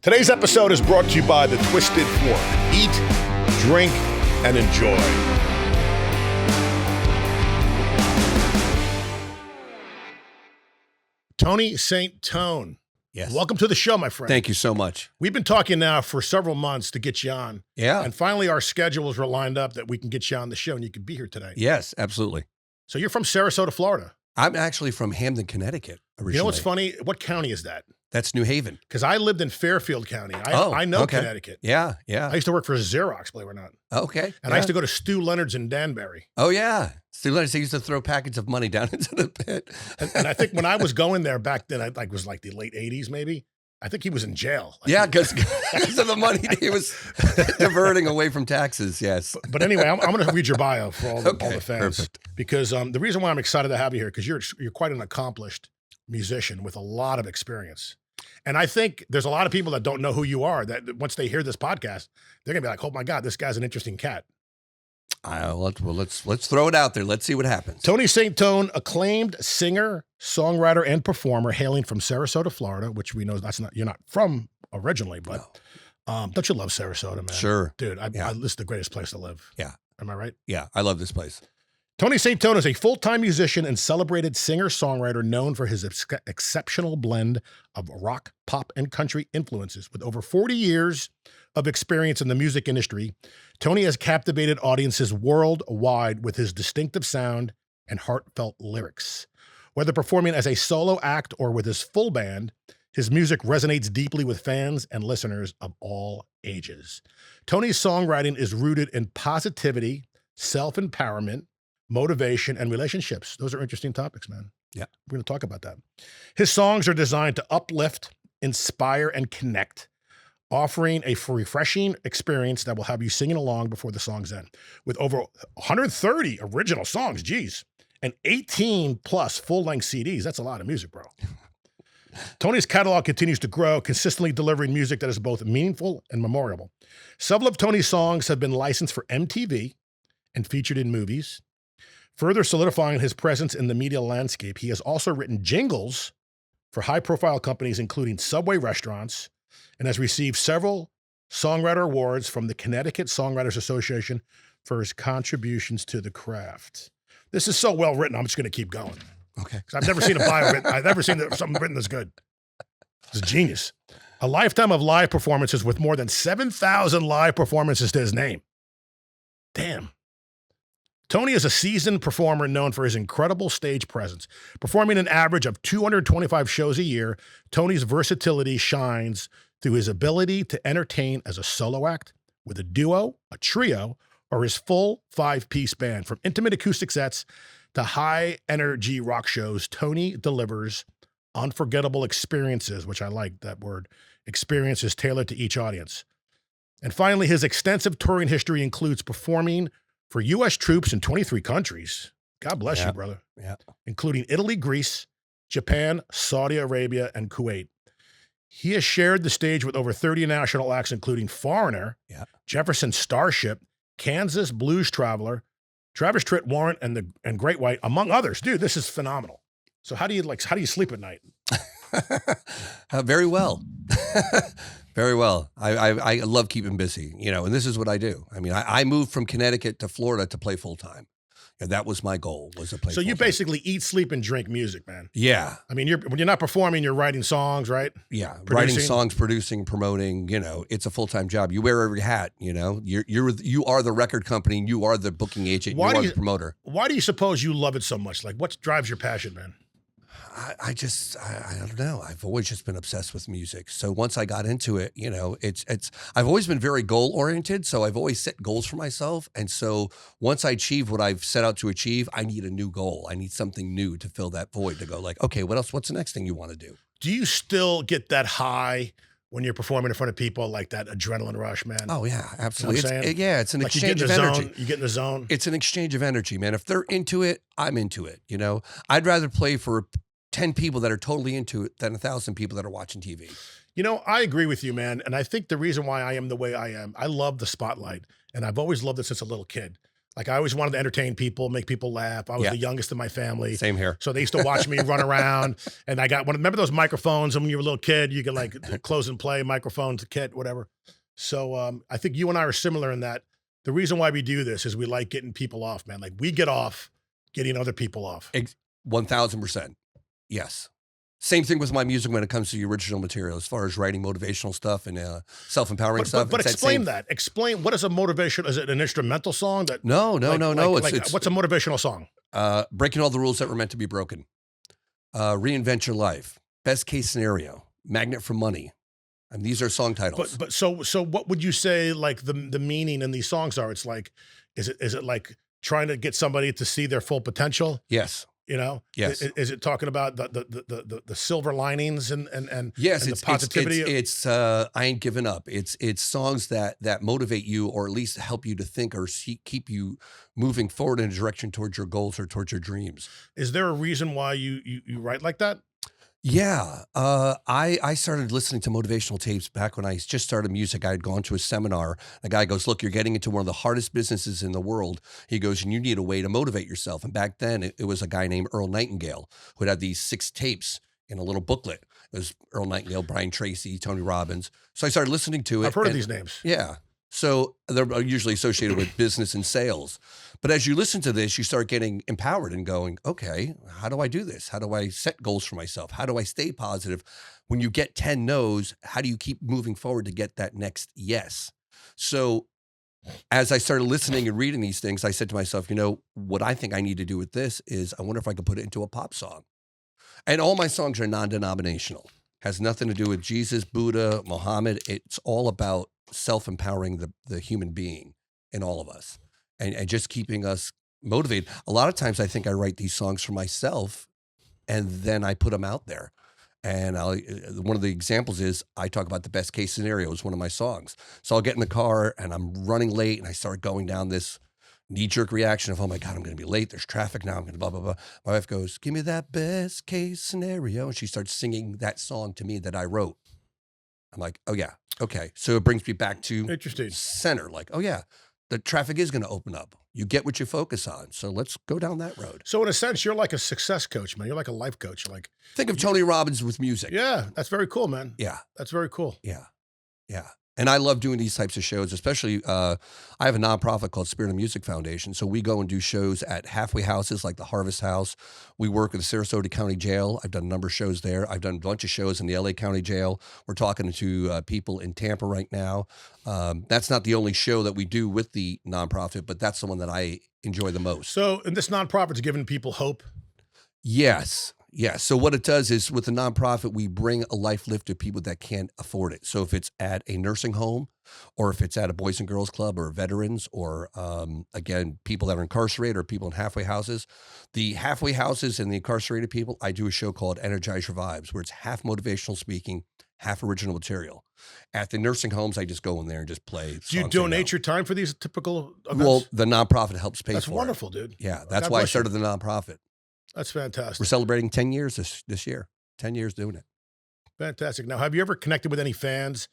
Today's episode is brought to you by the Twisted Fork. Eat, drink, and enjoy. Tony St. Tone. Yes. Welcome to the show, my friend. Thank you so much. We've been talking now for several months to get you on. Yeah. And finally, our schedules were lined up that we can get you on the show and you can be here today. Yes, absolutely. So you're from Sarasota, Florida. I'm actually from Hamden, Connecticut originally. You know what's funny? What county is that? That's New Haven. Because I lived in Fairfield County. I know okay. Connecticut. Yeah. I used to work for Xerox, believe it or not. Okay. And I used to go to Stu Leonard's in Danbury. Oh, yeah. Stu Leonard's, they used to throw packets of money down into the pit. And I think when I was going there back then, I was like the late 80s maybe. I think he was in jail. Yeah, because of the money he was diverting away from taxes, yes. But anyway, I'm going to read your bio for all the fans. Perfect. Because the reason why I'm excited to have you here, because you're quite an accomplished musician with a lot of experience. And I think there's a lot of people that don't know who you are, that once they hear this podcast, they're going to be like, oh my God, this guy's an interesting cat. Let's throw it out there. Let's see what happens. Tony St. Tone, acclaimed singer, songwriter, and performer, hailing from Sarasota, Florida, which we know you're not from originally, but don't you love Sarasota, man? Sure. Dude, this is the greatest place to live. Yeah. Am I right? Yeah, I love this place. Tony St. Tone is a full-time musician and celebrated singer-songwriter known for his exceptional blend of rock, pop, and country influences. With over 40 years of experience in the music industry, Tony has captivated audiences worldwide with his distinctive sound and heartfelt lyrics. Whether performing as a solo act or with his full band, his music resonates deeply with fans and listeners of all ages. Tony's songwriting is rooted in positivity, self-empowerment, motivation, and relationships. Those are interesting topics, man. Yeah. We're going to talk about that. His songs are designed to uplift, inspire, and connect, offering a refreshing experience that will have you singing along before the songs end. With over 130 original songs, geez, and 18 plus full-length CDs. That's a lot of music, bro. Tony's catalog continues to grow, consistently delivering music that is both meaningful and memorable. Several of Tony's songs have been licensed for MTV and featured in movies. Further solidifying his presence in the media landscape, he has also written jingles for high-profile companies, including Subway restaurants, and has received several songwriter awards from the Connecticut Songwriters Association for his contributions to the craft. This is so well written, I'm just going to keep going. Okay. Because I've never seen a bio written. I've never seen something written this good. It's a genius. A lifetime of live performances with more than 7,000 live performances to his name. Damn. Tony is a seasoned performer known for his incredible stage presence. Performing an average of 225 shows a year, Tony's versatility shines through his ability to entertain as a solo act, with a duo, a trio, or his full 5-piece band. From intimate acoustic sets to high-energy rock shows, Tony delivers unforgettable experiences, which I like that word, experiences tailored to each audience. And finally, his extensive touring history includes performing for U.S. troops in 23 countries. God bless you, brother. Yeah. Including Italy, Greece, Japan, Saudi Arabia, and Kuwait. He has shared the stage with over 30 national acts, including Foreigner, Jefferson Starship, Kansas Blues Traveler, Travis Tritt, Warrant, and Great White, among others. Dude, this is phenomenal. So how do you sleep at night? Very well. Very well. I love keeping busy, and this is what I do. I mean, I moved from Connecticut to Florida to play full time. And that was my goal, was to play So you full-time. basically eat, sleep, and drink music, man. Yeah. I mean, when you're not performing, you're writing songs, right? Yeah. Producing. Writing songs, producing, promoting, it's a full-time job. You wear every hat, you are the record company, you are the booking agent, you are the promoter. Why do you suppose you love it so much? Like, what drives your passion, man? I don't know. I've always just been obsessed with music. So once I got into it, I've always been very goal oriented. So I've always set goals for myself. And so once I achieve what I've set out to achieve, I need a new goal. I need something new to fill that void, to go like, okay, what else? What's the next thing you want to do? Do you still get that high when you're performing in front of people, like that adrenaline rush, man? Oh yeah, absolutely. You know what I'm saying? It's an exchange of energy. You get in the zone. It's an exchange of energy, man. If they're into it, I'm into it. I'd rather play for 10 people that are totally into it than 1,000 people that are watching TV. I agree with you, man. And I think the reason why I am the way I am, I love the spotlight. And I've always loved it since a little kid. Like I always wanted to entertain people, make people laugh. I was Yeah. the youngest in my family. Same here. So they used to watch me run around, and I got one. Remember those microphones? And when you were a little kid, you could like close and play microphones, kit, whatever. So I think you and I are similar in that. The reason why we do this is we like getting people off, man. Like we get off getting other people off. 1000%. Yes. Same thing with my music when it comes to the original material, as far as writing motivational stuff and self-empowering stuff. But It's explain that. Explain what is a motivation? Is it an instrumental song that? No. It's what's a motivational song? Breaking all the rules that were meant to be broken. Reinvent your life. Best case scenario. Magnet for money. And these are song titles. But so what would you say like the meaning in these songs are? It's like, is it like trying to get somebody to see their full potential? Yes. You know, yes. Is it talking about the silver linings and yes, and the positivity? It's I ain't giving up. It's songs that motivate you, or at least help you to think, or keep you moving forward in a direction towards your goals or towards your dreams. Is there a reason why you write like that? Yeah, I started listening to motivational tapes back when I just started music. I had gone to a seminar. The guy goes, "Look, you're getting into one of the hardest businesses in the world." He goes, "And you need a way to motivate yourself." And back then, it was a guy named Earl Nightingale who had these 6 tapes in a little booklet. It was Earl Nightingale, Brian Tracy, Tony Robbins. So I started listening to it. I've heard of these names. Yeah. So they're usually associated with business and sales. But as you listen to this, you start getting empowered and going, okay, how do I do this? How do I set goals for myself? How do I stay positive? When you get 10 no's, how do you keep moving forward to get that next yes? So as I started listening and reading these things, I said to myself, what I think I need to do with this is I wonder if I could put it into a pop song. And all my songs are non-denominational. Has nothing to do with Jesus, Buddha, Muhammad. It's all about self-empowering the human being in all of us, and just keeping us motivated. A lot of times I think I write these songs for myself and then I put them out there. And one of the examples is I talk about the best case scenario is one of my songs. So I'll get in the car and I'm running late and I start going down this knee-jerk reaction of, oh my God, I'm going to be late. There's traffic now. I'm going to blah, blah, blah. My wife goes, give me that best case scenario. And she starts singing that song to me that I wrote. I'm like, oh yeah. Okay. So it brings me back to Interesting. center. Like, oh yeah, the traffic is going to open up. You get what you focus on. So let's go down that road. So in a sense, you're like a success coach, man. You're like a life coach. Like, think of Tony Robbins with music. Yeah. That's very cool, man. Yeah. That's very cool. Yeah. Yeah. And I love doing these types of shows, especially I have a nonprofit called Spirit of Music Foundation. So we go and do shows at halfway houses like the Harvest House. We work with the Sarasota County Jail. I've done a number of shows there. I've done a bunch of shows in the LA County Jail. We're talking to people in Tampa right now. That's not the only show that we do with the nonprofit, but that's the one that I enjoy the most. So, and this nonprofit's giving people hope? Yes. Yeah. So what it does is with the nonprofit, we bring a life lift to people that can't afford it. So if it's at a nursing home, or if it's at a Boys and Girls Club, or veterans, or again, people that are incarcerated, or people in halfway houses, the halfway houses and the incarcerated people, I do a show called Energize Your Vibes, where it's half motivational speaking, half original material. At the nursing homes, I just go in there and just play. Do you donate your time for these typical events? Well, the nonprofit helps pay for it. That's wonderful, dude. Yeah. That's why I started the nonprofit. That's fantastic. We're celebrating 10 years this year. 10 years doing it. Fantastic. Now, have you ever connected with any fans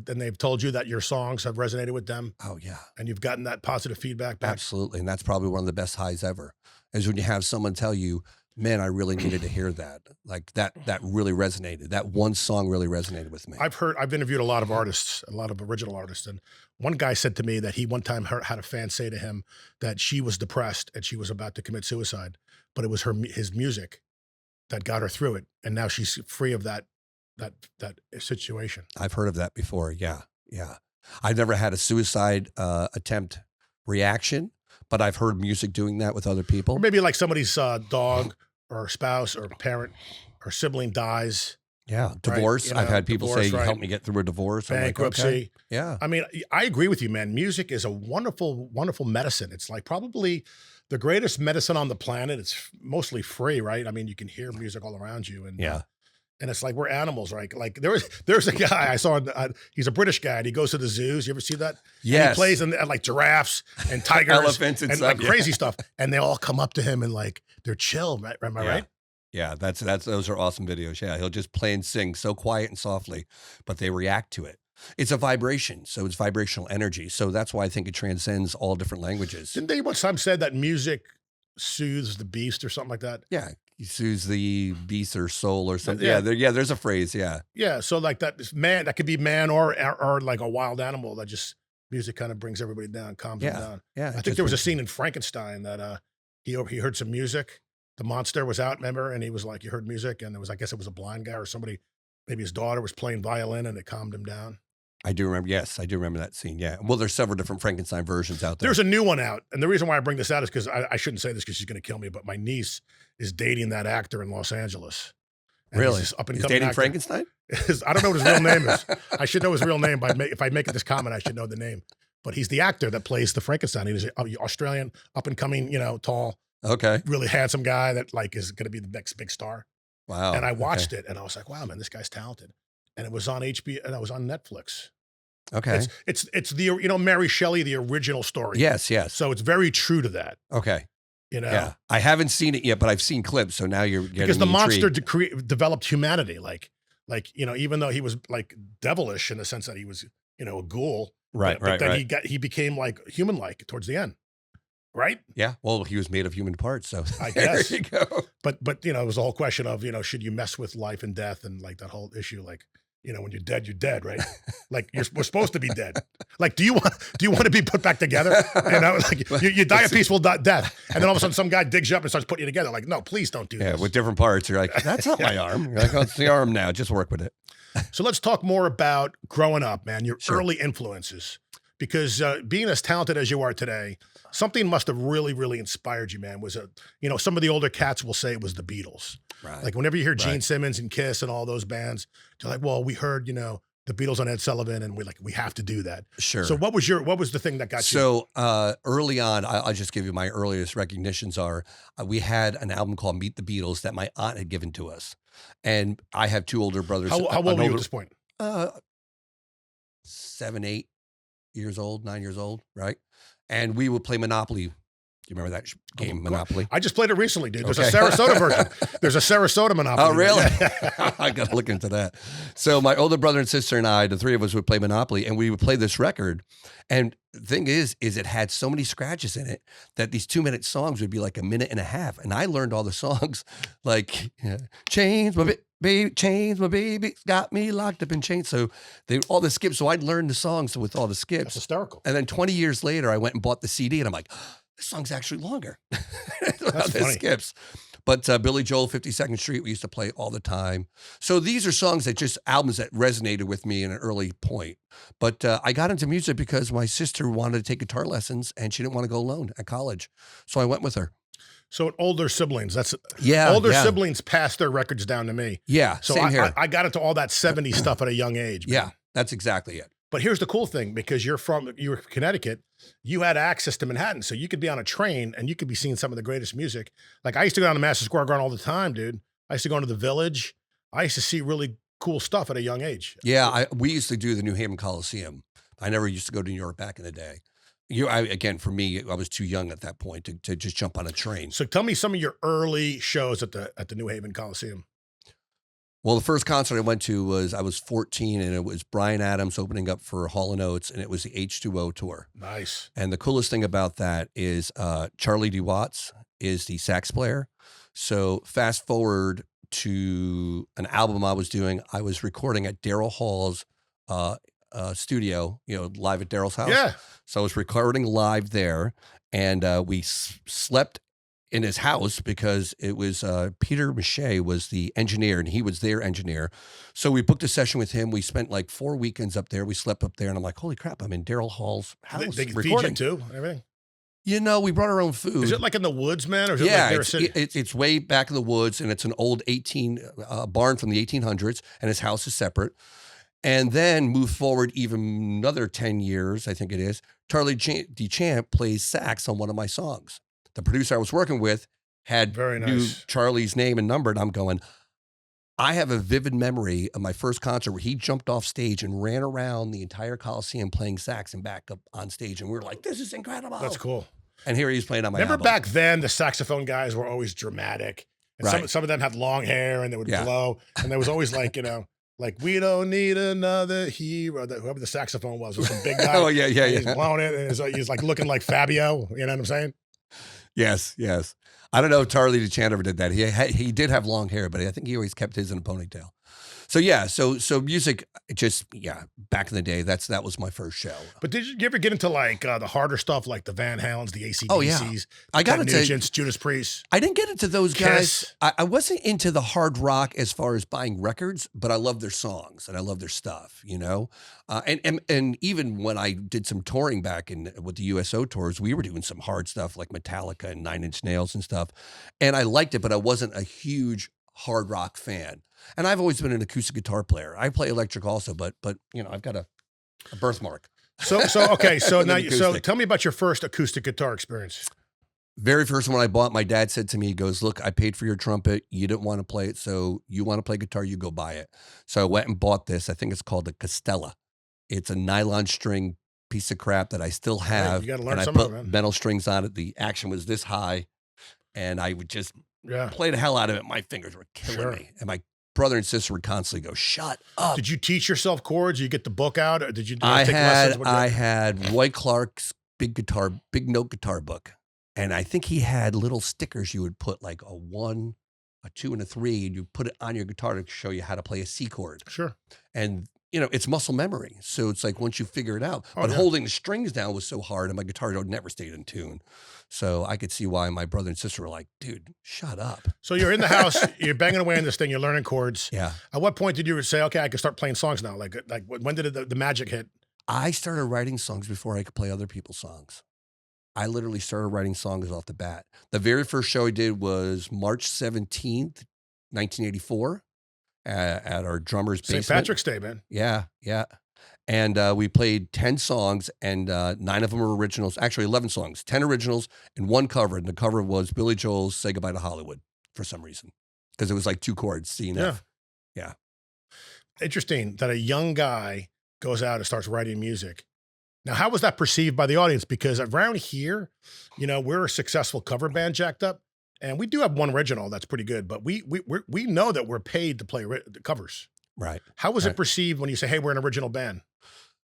and they've told you that your songs have resonated with them? Oh, yeah. And you've gotten that positive feedback back? Absolutely. And that's probably one of the best highs ever, is when you have someone tell you, man, I really needed to hear that. Like that really resonated. That one song really resonated with me. I've interviewed a lot of artists, a lot of original artists. And one guy said to me that he one time had a fan say to him that she was depressed and she was about to commit suicide, but it was his music that got her through it. And now she's free of that situation. I've heard of that before. Yeah. Yeah. I've never had a suicide attempt reaction, but I've heard music doing that with other people. Or maybe like somebody's dog or spouse or parent or sibling dies. Yeah. Divorce. Right? I've had people say, right? Help me get through a divorce. Bankruptcy. I'm like, okay. Yeah. I mean, I agree with you, man. Music is a wonderful, wonderful medicine. It's like probably the greatest medicine on the planet. It's mostly free, right? I mean, you can hear music all around you. And yeah. And it's like we're animals, right? Like there's a guy I saw. He's a British guy, and he goes to the zoos. You ever see that? Yes. And he plays in like giraffes and tigers, elephants and stuff, like crazy stuff. And they all come up to him and like they're chill, right? Am I right? Yeah, those are awesome videos. Yeah, he'll just play and sing so quiet and softly, but they react to it. It's a vibration. So it's vibrational energy. So that's why I think it transcends all different languages. Didn't they one time said that music soothes the beast or something like that? Yeah. He soothes the beast or soul or something. Yeah. There's a phrase. Yeah. Yeah. So like that could be man or like a wild animal that just music kind of brings everybody down, calms them down. Yeah. I think there was a scene in Frankenstein that he heard some music. The monster was out, remember? And he was like, you heard music, and I guess it was a blind guy or somebody, maybe his daughter was playing violin, and it calmed him down. I do remember. Yes, I do remember that scene. Yeah. Well, there's several different Frankenstein versions out there. There's a new one out, and the reason why I bring this out is because I shouldn't say this because she's going to kill me, but my niece is dating that actor in Los Angeles. And Really? Up and He's coming dating actor. Frankenstein? I don't know what his real name is. I should know his real name, but if I make it this comment, I should know the name. But he's the actor that plays the Frankenstein. He's an Australian, up and coming, tall, Okay. really handsome guy that like is going to be the next big star. Wow. And I watched it, and I was like, wow, man, this guy's talented. And it was on HBO, and it was on Netflix. Okay. It's the Mary Shelley, the original story. Yes. So it's very true to that. Okay. Yeah. I haven't seen it yet, but I've seen clips. So now you're getting because the me monster intrigued. developed humanity, like even though he was like devilish in the sense that he was a ghoul, Right. but then he became like human-like towards the end, right? Yeah. Well, he was made of human parts, so I guess. there you go. But it was the whole question of should you mess with life and death and like that whole issue, like when you're dead, right? Like we're supposed to be dead. Like, do you want to be put back together? Like you die a peaceful death, and then all of a sudden some guy digs you up and starts putting you together. Like, no, please don't do this. Yeah, with different parts. You're like, that's not my arm. You're like, oh, it's the arm now. Just work with it. So let's talk more about growing up, man. Your Sure. early influences, because being as talented as you are today, something must have really, really inspired you, man. Was some of the older cats will say it was the Beatles. Right. Like whenever you hear Gene Right. Simmons and Kiss and all those bands, they're like, well, we heard, the Beatles on Ed Sullivan, and we have to do that. Sure. So what was the thing that got you? So early on, I'll just give you my earliest recognitions are we had an album called Meet the Beatles that my aunt had given to us. And I have two older brothers. How old were you at this point? 7, 8 years old, 9 years old, right? And we would play Monopoly. Do you remember that game, Monopoly? I just played it recently, dude. There's Okay. a Sarasota version. There's a Sarasota Monopoly. Oh, really? Yeah. I got to look into that. So my older brother and sister and I, the three of us would play Monopoly, and we would play this record. And the thing is it had so many scratches in it that these 2-minute songs would be like a minute and a half. And I learned all the songs like chains, my baby, chains, my baby got me locked up in chains. So all the skips. So I'd learn the songs with all the That's skips. hysterical. And then 20 years later, I went and bought the CD, and I'm like, this song's actually longer. That's the funny. skips. But Billy Joel, 52nd Street, we used to play all the time. So these are songs that just albums that resonated with me in an early point. But I got into music because my sister wanted to take guitar lessons, and she didn't want to go alone at college. So I went with her. So older siblings, Yeah. older yeah. siblings passed their records down to me. Yeah. So same here. I got into all that 70s stuff at a young age. Man. Yeah. That's exactly it. But here's the cool thing, because you were from Connecticut, you had access to Manhattan. So you could be on a train and you could be seeing some of the greatest music. Like I used to go down to Madison Square Garden all the time, dude. I used to go into the Village. I used to see really cool stuff at a young age. Yeah. We used to do the New Haven Coliseum. I never used to go to New York back in the day. Again, for me, I was too young at that point to just jump on a train. So tell me some of your early shows at the New Haven Coliseum. Well, the first concert I went to I was 14, and it was Bryan Adams opening up for Hall & Oates, and it was the H2O tour. Nice. And the coolest thing about that is Charlie D. Watts is the sax player. So fast forward to an album I was doing. I was recording at Daryl Hall's studio, live at Daryl's house. Yeah. So I was recording live there, and we slept in his house because it was Peter Mache was the engineer, and he was their engineer. So we booked a session with him. We spent like 4 weekends up there. We slept up there, and I'm like, holy crap, I'm in Daryl Hall's house They feed you recording. too, everything. We brought our own food. Is it like in the woods, man? Or is Yeah, it like it's way back in the woods, and it's an old barn from the 1800s, and his house is separate. And then move forward even another 10 years, I think it is. Charlie DeChamp plays sax on one of my songs. The producer I was working with had Very knew nice. Charlie's name and number, and I'm going, I have a vivid memory of my first concert where he jumped off stage and ran around the entire Coliseum playing sax and back up on stage. And we were like, this is incredible. That's cool. And here he's playing on my Remember album. back then, the saxophone guys were always dramatic. And Right. some of them had long hair and they would Yeah. blow. And there was always like, Like, we don't need another hero. Whoever the saxophone was some big guy. Oh, yeah, yeah, and he's yeah. blowing it, and he's like looking like Fabio. You know what I'm saying? Yes, yes. I don't know if Charlie DeChan ever did that. He did have long hair, but I think he always kept his in a ponytail. So yeah, so music, just back in the day, that was my first show. But did you ever get into like the harder stuff, like the Van Halens, the ACDCs, Oh, yeah. I Ted gotta say, Nugents, Judas Priest? I didn't get into those guys. Kiss. I wasn't into the hard rock as far as buying records, but I love their songs and I love their stuff, you know? And even when I did some touring back with the USO tours, we were doing some hard stuff like Metallica and Nine Inch Nails and stuff. And I liked it, but I wasn't a huge hard rock fan. And I've always been an acoustic guitar player. I play electric also, but you know, I've got a birthmark. So okay, so now so acoustic. tell me about your first acoustic guitar experience. Very first one I bought, my dad said to me, he goes, look, I paid for your trumpet. You didn't want to play it. So you want to play guitar, you go buy it. So I went and bought this. I think it's called the Castella. It's a nylon string piece of crap that I still have. You got to learn and I some put of it, man. metal strings on it. The action was this high. And I would just play the hell out of it. My fingers were killing me. And my brother and sister would constantly go, shut up. Did you teach yourself chords? You get the book out? Or did you take lessons? I had Roy Clark's big note guitar book. And I think he had little stickers you would put like a 1, a 2, and a 3, and you put it on your guitar to show you how to play a C chord. Sure. And, you know, it's muscle memory. So it's like once you figure it out. But holding the strings down was so hard, and my guitar never stayed in tune. So I could see why my brother and sister were like, dude, shut up. So you're in the house, you're banging away on this thing, you're learning chords. Yeah. At what point did you say, okay, I can start playing songs now? Like when did the magic hit? I started writing songs before I could play other people's songs. I literally started writing songs off the bat. The very first show I did was March 17th, 1984, at our drummer's basement. St. Patrick's Day, man. Yeah, yeah. And we played 10 songs, and 9 of them were originals. Actually, 11 songs, 10 originals, and 1 cover. And the cover was Billy Joel's Say Goodbye to Hollywood for some reason, because it was like 2 chords, C and F. Yeah. Interesting that a young guy goes out and starts writing music. Now, how was that perceived by the audience? Because around here, you know, we're a successful cover band, Jacked Up, and we do have one original that's pretty good, but we know that we're paid to play the covers. Right. How was it perceived when you say, hey, we're an original band?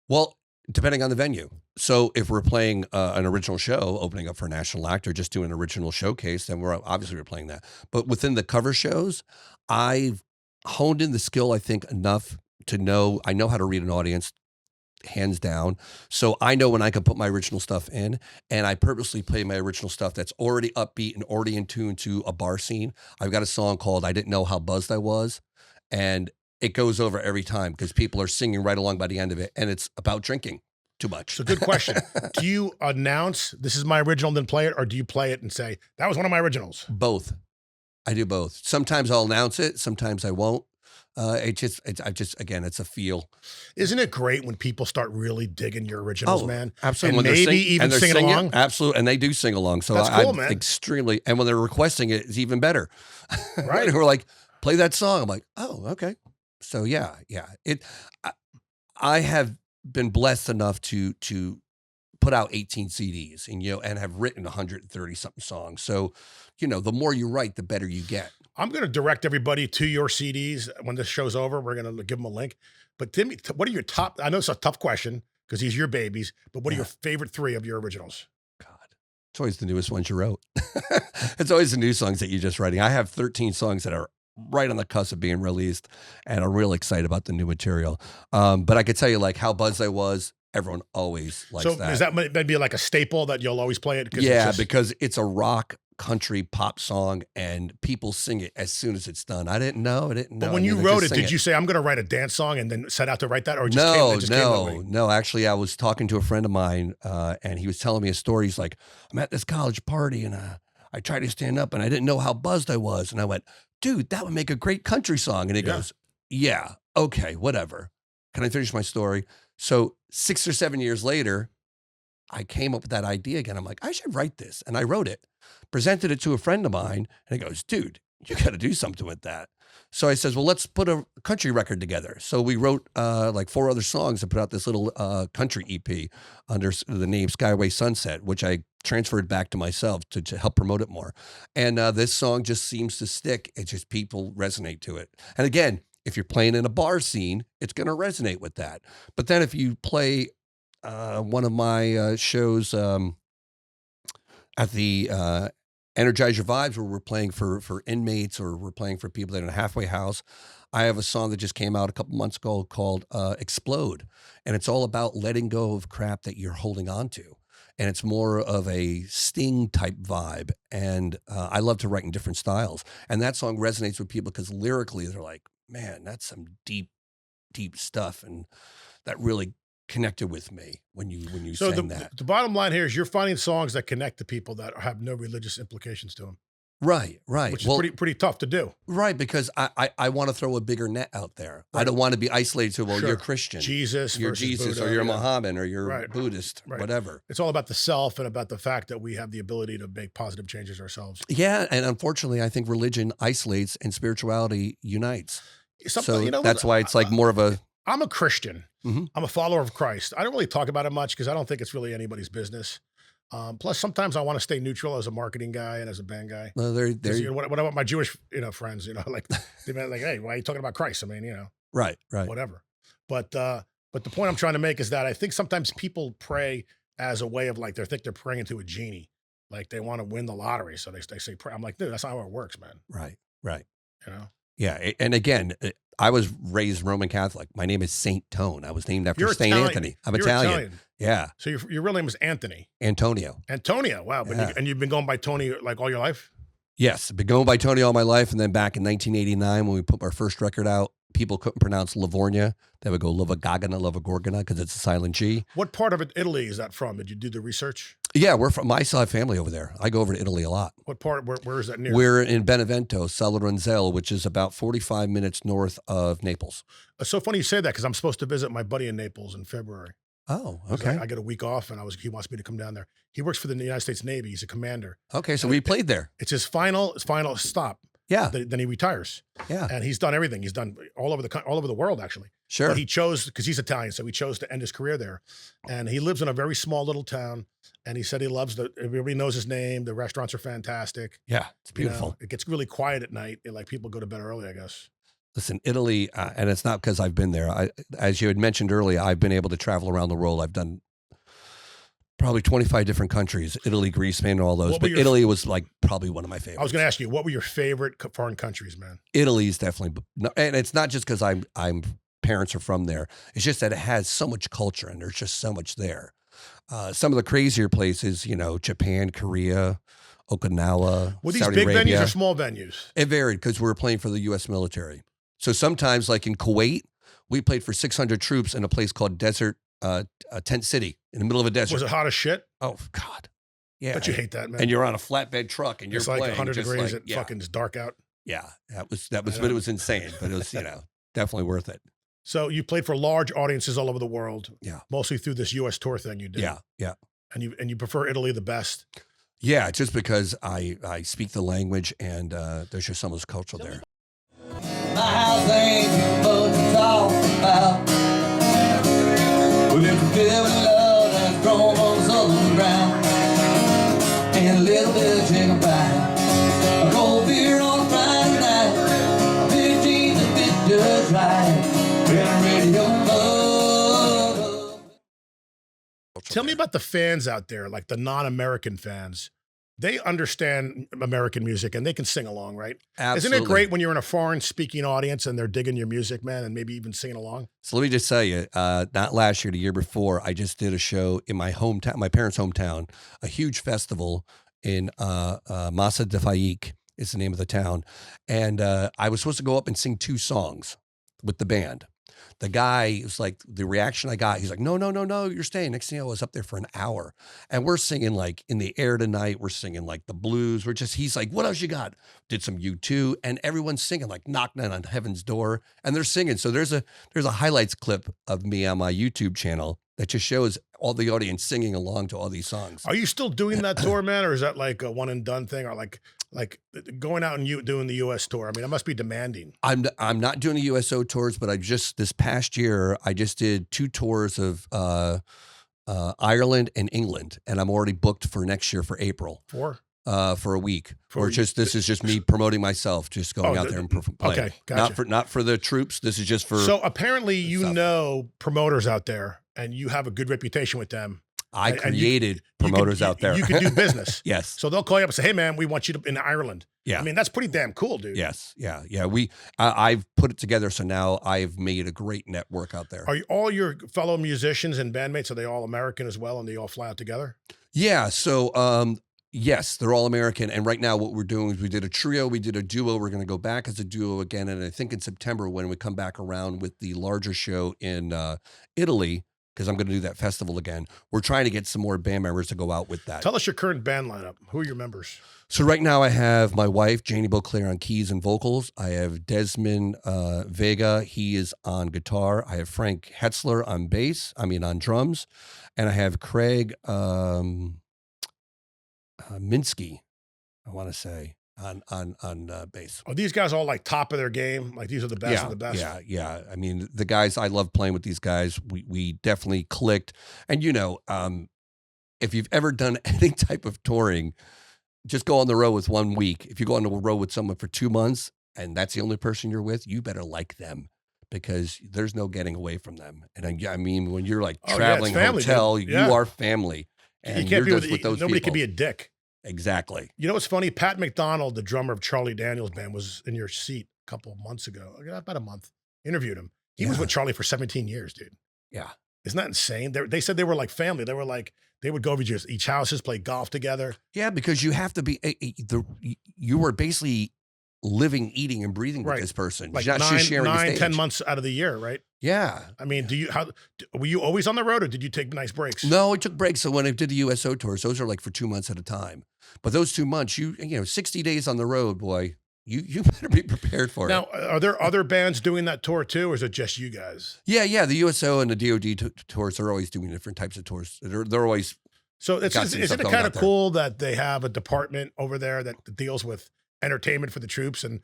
Well, depending on the venue. So if we're playing an original show, opening up for a national act, or just doing an original showcase, then we're playing that. But within the cover shows, I've honed in the skill, I think, enough to know, I know how to read an audience, hands down. So I know when I can put my original stuff in, and I purposely play my original stuff that's already upbeat and already in tune to a bar scene. I've got a song called I Didn't Know How Buzzed I Was, and it goes over every time because people are singing right along by the end of it, and it's about drinking too much. So good question. Do you announce this is my original and then play it, or do you play it and say, that was one of my originals? Both. I do both. Sometimes I'll announce it, sometimes I won't. Again, it's a feel. Isn't it great when people start really digging your originals, man? Absolutely. And maybe even singing along? Absolutely. And they do sing along. So that's cool, I'm man. Extremely, and when they're requesting it, it's even better. Right. Who are like, play that song. I'm like, oh, okay. So yeah. I have been blessed enough to put out 18 CDs and have written 130 something songs. So, the more you write, the better you get. I'm going to direct everybody to your CDs when this show's over. We're going to give them a link. But Timmy, what are your top? I know it's a tough question because these are your babies, but what are your favorite 3 of your originals? God, it's always the newest ones you wrote. It's always the new songs that you're just writing. I have 13 songs that are right on the cusp of being released, and I'm real excited about the new material. But I could tell you like how buzzed I was. Everyone always likes that. So is that maybe like a staple that you'll always play it? Because it's a rock country pop song and people sing it as soon as it's done. I didn't know. But when you wrote it, did you say, I'm going to write a dance song and then set out to write that? Or No. Actually, I was talking to a friend of mine and he was telling me a story. He's like, I'm at this college party and I tried to stand up and I didn't know how buzzed I was. And I went, dude, that would make a great country song. And he goes, yeah, okay, whatever. Can I finish my story? So 6 or 7 years later, I came up with that idea again. I'm like, I should write this. And I wrote it, presented it to a friend of mine. And he goes, dude, you got to do something with that. So I says, well, let's put a country record together. So we wrote like 4 other songs and put out this little country EP under the name Skyway Sunset, which I transferred back to myself to help promote it more. And this song just seems to stick. It's just people resonate to it. And again, If you're playing in a bar scene, it's going to resonate with that. But then if you play one of my shows at the Energize Your Vibes, where we're playing for inmates or we're playing for people that are in a halfway house, I have a song that just came out a couple months ago called Explode. And it's all about letting go of crap that you're holding on to. And it's more of a Sting type vibe. And I love to write in different styles. And that song resonates with people because lyrically they're like, man, that's some deep, deep stuff. And that really connected with me when you So sang that. the bottom line here is you're finding songs that connect to people that have no religious implications to them, Right. which is pretty tough to do. Right, because I want to throw a bigger net out there. I don't want to be isolated to, well, Sure. you're Christian, Jesus you're versus Jesus, Buddha, or you're yeah. Mohammedan, or you're Right. Buddhist, Right. whatever. It's all about the self and about the fact that we have the ability to make positive changes ourselves. Yeah, and unfortunately, I think religion isolates and spirituality unites. So You know what? that's why it's like more of a I'm a Christian. Mhm. I'm a follower of Christ. I don't really talk about it much because I don't think it's really anybody's business. Plus, sometimes I want to stay neutral as a marketing guy and as a band guy. there. 'Cause, you know, what about my Jewish friends? Like they're like, hey, why are you talking about Christ? I mean, Right. whatever. But the point I'm trying to make is that I think sometimes people pray as a way of like they think they're praying into a genie, like they want to win the lottery, so they say pray. I'm like, dude, that's not how it works, man. Right. Yeah, and again, I was raised Roman Catholic. My name is Saint Tone. I was named after You're Saint Italian. Anthony. I'm You're Italian. Yeah, So your real name is Anthony. Antonio. Antonio. Wow. But Yeah. you've been going by Tony like all your life? Yes, been going by Tony all my life, and then back in 1989 when we put our first record out, people couldn't pronounce Livornia. They would go Lovagagana, Lovagorgana because it's a silent G. What part of Italy is that from? Did you do the research? Yeah, I still have family over there. I go over to Italy a lot. What part? Where is that near? We're in Benevento, Saloronzelle, which is about 45 minutes north of Naples. It's so funny you say that because I'm supposed to visit my buddy in Naples in February. Oh, 'Cause okay. I get a week off, and he wants me to come down there. He works for the United States Navy. He's a commander. Okay, so we played there. It's his final stop. Yeah, Then he retires, yeah, and he's done everything. He's done all over the world actually. sure. But he chose because he's Italian, so he chose to end his career there. And he lives in a very small little town. And he said he loves everybody knows his name. The restaurants are fantastic. Yeah, it's You know, beautiful. it gets really quiet at night. Like people go to bed early, I guess. Listen, Italy, and it's not because I've been there. As you had mentioned earlier, I've been able to travel around the world. I've done probably 25 different countries, Italy, Greece, Spain, and all those. But Italy was like probably one of my favorites. I was going to ask you, what were your favorite foreign countries, man? Italy's definitely, and it's not just because I'm parents are from there. It's just that it has so much culture and there's just so much there. Some of the crazier places, Japan, Korea, Okinawa, Were these Saudi big Arabia. venues or small venues? It varied because we were playing for the U.S. military. So sometimes, like in Kuwait, we played for 600 troops in a place called Desert Tent City in the middle of a desert. Was it hot as shit? Oh God, yeah. But you hate that, man. And you're on a flatbed truck and you're it's like playing 100 just degrees. like, It fucking is dark out. Yeah, that was, but it was insane. But it was, definitely worth it. So you played for large audiences all over the world. Yeah. Mostly through this U.S. tour thing you did. Yeah. And you prefer Italy the best. Yeah, just because I speak the language and there's just so much culture there. My house ain't much to talk about. Well, it's a bit of love that's grown on southern ground, and a little bit of chicken pie, a cold beer on Friday night, a big jeans that fit just right, and a radio love. Tell me about the fans out there, like the non-American fans. They understand American music and they can sing along, right? Absolutely. Isn't it great when you're in a foreign speaking audience and they're digging your music, man, and maybe even singing along? So let me just tell you, not last year, the year before, I just did a show in my hometown, my parents' hometown, a huge festival in Massa de Faik is the name of the town. And I was supposed to go up and sing 2 songs with the band. The guy was like, the reaction I got, he's like, no, you're staying. Next thing I was up there for an hour. And we're singing like In the Air Tonight. We're singing like the blues. He's like, what else you got? Did some U2. And everyone's singing like Knocking on Heaven's Door. And they're singing. So there's a highlights clip of me on my YouTube channel that just shows all the audience singing along to all these songs. Are you still doing that tour, man? Or is that like a one and done thing? Or like going out and doing the US tour? I mean, it must be demanding. I'm not doing the USO tours, but this past year, I just did 2 tours of Ireland and England. And I'm already booked for next year for April. 4? for a week. This is just me promoting myself, just going out there and playing. Okay, gotcha. Not for the troops. This is just for. So apparently, you stuff. know promoters out there, and you have a good reputation with them. I created promoters out there. You can do business. Yes. So they'll call you up and say, "Hey, man, we want you to in Ireland." Yeah. I mean, that's pretty damn cool, dude. Yes. Yeah. Yeah. I've put it together, so now I've made a great network out there. Are all your fellow musicians and bandmates, are they all American as well, and they all fly out together? Yeah. So, yes, they're all American. And right now what we're doing is we did a trio, we did a duo. We're going to go back as a duo again. And I think in September, when we come back around with the larger show in Italy, because I'm going to do that festival again, we're trying to get some more band members to go out with that. Tell us your current band lineup. Who are your members? So right now I have my wife, Janie Beauclair, on keys and vocals. I have Desmond Vega. He is on guitar. I have Frank Hetzler on on drums. And I have Craig Minsky, I want to say, on bass. Are these guys all like top of their game? Like these are the best of the best? Yeah. I mean, the guys, I love playing with these guys. We definitely clicked. And if you've ever done any type of touring, just go on the road with 1 week. If you go on the road with someone for 2 months and that's the only person you're with, you better like them, because there's no getting away from them. And I mean, when you're like traveling family, hotel, dude. Yeah. you are family. And you can't be with those nobody people. can be a dick. Exactly. You know what's funny? Pat McDonald, the drummer of Charlie Daniels Band, was in your seat a couple of months ago, about a month. Interviewed him. He was with Charlie for 17 years, dude. Yeah. Isn't that insane? They said they were like family. They were like, they would go over to each houses, play golf together. Yeah, because you have to be, you were basically living, eating, and breathing with this person. Like You're not just sharing the 9, stage. 10 months out of the year, right? Yeah. I mean, were you always on the road, or did you take nice breaks? No, I took breaks. So when I did the USO tours, those are like for 2 months at a time. But those 2 months, 60 days on the road, boy, you better be prepared for it. Now, are there other bands doing that tour too, or is it just you guys? Yeah. The USO and the DOD tours are always doing different types of tours. They're always. So isn't it kind of cool that they have a department over there that deals with entertainment for the troops, and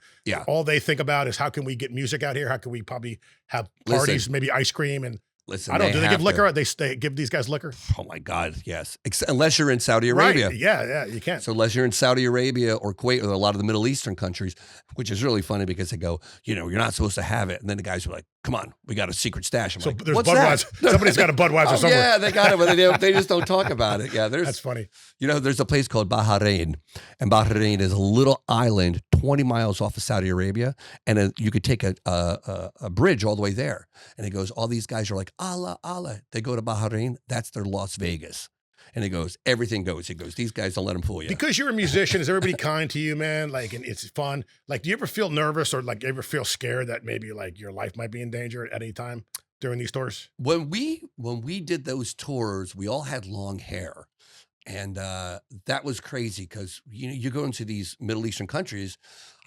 all they think about is how can we get music out here? How can we probably have parties, maybe ice cream, and I don't know. Do they give liquor? They give these guys liquor? Oh my God, yes. Unless you're in Saudi Arabia. Right. Yeah, you can't. So unless you're in Saudi Arabia or Kuwait or a lot of the Middle Eastern countries, which is really funny because they go, you're not supposed to have it. And then the guys are like, come on, we got a secret stash. I'm like, there's what's Budweiser. that? Somebody's got a Budweiser somewhere. Yeah, they got it, but they just don't talk about it. Yeah, that's funny. There's a place called Bahrain, and Bahrain is a little island 20 miles off of Saudi Arabia, and you could take a bridge all the way there. And it goes, all these guys are like, Allah, Allah. They go to Bahrain, that's their Las Vegas. And it goes, everything goes. It goes, these guys don't let them fool you. Because you're a musician, is everybody kind to you, man? Like, and it's fun. Like, do you ever feel nervous or like ever feel scared that maybe like your life might be in danger at any time during these tours? When we did those tours, we all had long hair. And that was crazy because you go into these Middle Eastern countries.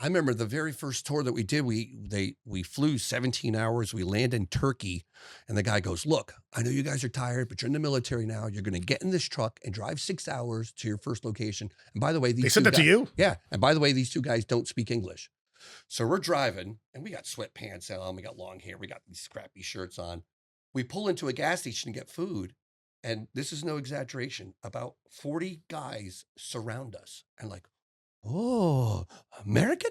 I remember the very first tour that we did. We flew 17 hours. We land in Turkey, and the guy goes, "Look, I know you guys are tired, but you're in the military now. You're going to get in this truck and drive 6 hours to your first location. And by the way, they said that to you? Yeah. And by the way, these two guys don't speak English. So we're driving, and we got sweatpants on. We got long hair. We got these crappy shirts on. We pull into a gas station to get food. And this is no exaggeration. About 40 guys surround us and like, oh, American?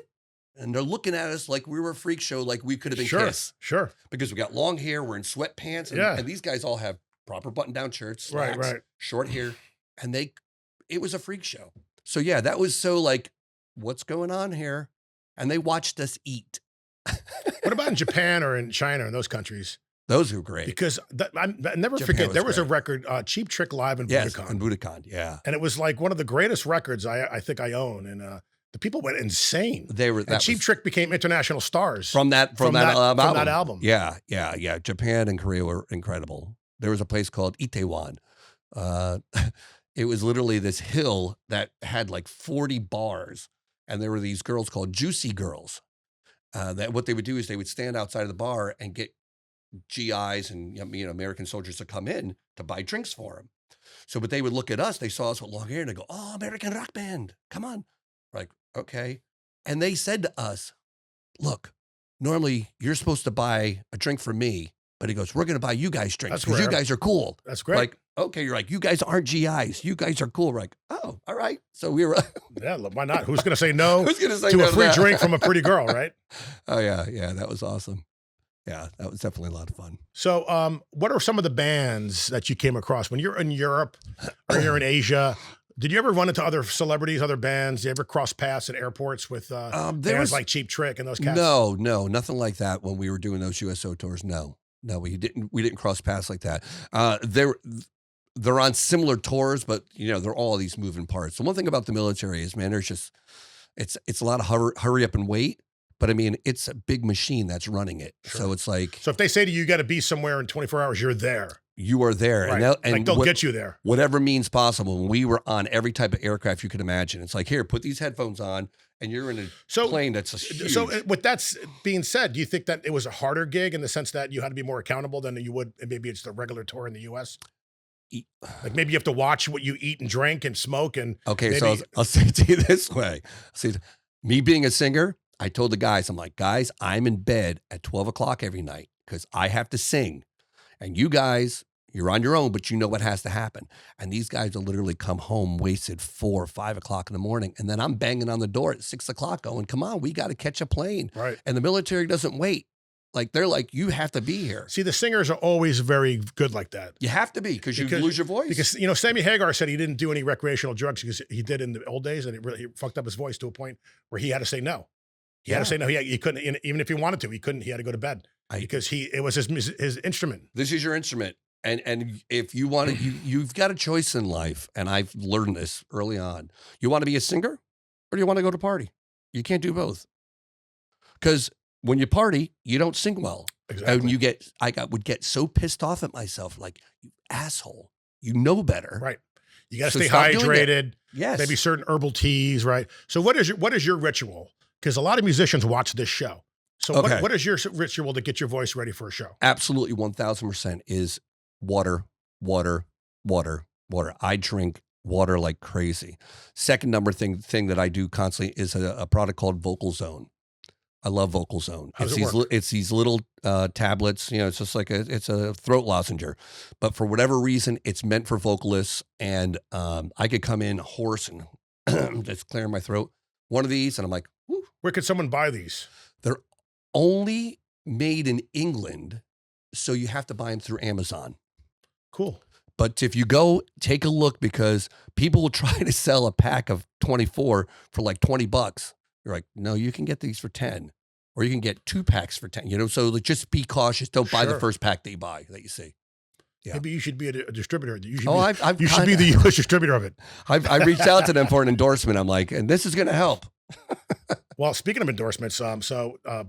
And they're looking at us like we were a freak show, like we could have been Kiss. Sure. Because we got long hair, we're in sweatpants, and these guys all have proper button-down shirts, slacks, short hair, and it was a freak show. So yeah, that was so like, what's going on here? And they watched us eat. What about in Japan or in China and those countries? Those were great. Because I never forget, there was a record, Cheap Trick Live in Budokan. In Budokan, yeah. And it was like one of the greatest records I think I own. And the people went insane. Cheap Trick became international stars from that album. Yeah. Japan and Korea were incredible. There was a place called Itaewon. It was literally this hill that had like 40 bars, and there were these girls called Juicy Girls. That what they would do is they would stand outside of the bar and get GIs and American soldiers to come in to buy drinks for them. So, but they would look at us. They saw us with long hair and they go, "Oh, American rock band, come on!" We're like, okay. And they said to us, "Look, normally you're supposed to buy a drink for me," but he goes, "We're going to buy you guys drinks because you guys are cool." That's great. Like, okay, you're like, you guys aren't GIs. You guys are cool. We're like, oh, all right. So we were. Yeah, why not? Who's going to say no Who's gonna say to no a free that? drink from a pretty girl, right? Oh yeah, yeah, that was awesome. Yeah, that was definitely a lot of fun. So, what are some of the bands that you came across when you're in Europe or you're in Asia? Did you ever run into other celebrities, other bands? Did you ever cross paths at airports with bands like Cheap Trick and those cats? No, nothing like that when we were doing those USO tours. No, we didn't cross paths like that. They're on similar tours, but they're all these moving parts. The one thing about the military is, man, there's just it's a lot of hurry up and wait. But I mean, it's a big machine that's running it. Sure. So it's like, so if they say to you, you got to be somewhere in 24 hours, you're there. You are there. Right. And they'll get you there. Whatever means possible. When we were on every type of aircraft you could imagine. It's like, here, put these headphones on, and you're in a plane that's huge. So with that being said, do you think that it was a harder gig in the sense that you had to be more accountable than you would, and maybe it's the regular tour in the U.S.? Like maybe you have to watch what you eat and drink and smoke and okay. So I'll say it to you this way. See, me being a singer, I told the guys, I'm like, guys, I'm in bed at 12 o'clock every night because I have to sing. And you guys, you're on your own, but you know what has to happen. And these guys will literally come home wasted 4 or 5 o'clock in the morning. And then I'm banging on the door at 6 o'clock going, come on, we got to catch a plane. Right. And the military doesn't wait. Like, they're like, you have to be here. See, the singers are always very good like that. You have to be because you lose your voice. Because, Sammy Hagar said he didn't do any recreational drugs because he did in the old days, and he fucked up his voice to a point where he had to say no. He had to say no. He couldn't, even if he wanted to, he couldn't. He had to go to bed because it was his instrument. This is your instrument. And if you want to, you've got a choice in life. And I've learned this early on. You want to be a singer or do you want to go to party? You can't do both. Because when you party, you don't sing well. Exactly. And I would get so pissed off at myself, like, you asshole, you know better. Right. You got to stay hydrated. Yes. Maybe certain herbal teas, right? So what is your ritual? Because a lot of musicians watch this show. So Okay. what is your ritual to get your voice ready for a show? Absolutely 1000% is water, water, water, water. I drink water like crazy. Second number thing that I do constantly is a product called Vocal Zone. I love Vocal Zone. How does it work? It's these little tablets. It's just like it's a throat lozenger, but for whatever reason, it's meant for vocalists. And I could come in hoarse and just clearing my throat. One of these, and I'm like, woo. Where could someone buy these? They're only made in England, so you have to buy them through Amazon. Cool. But if you go take a look, because people will try to sell a pack of 24 for like $20. You're like, no, you can get these for 10, or you can get 2 packs for 10. So just be cautious. Don't buy the Sure. first pack that you see. Yeah. Maybe you should be a distributor. You should I've you should be the U.S. distributor of it. I reached out to them for an endorsement. I'm like, and this is going to help. Well, speaking of endorsements,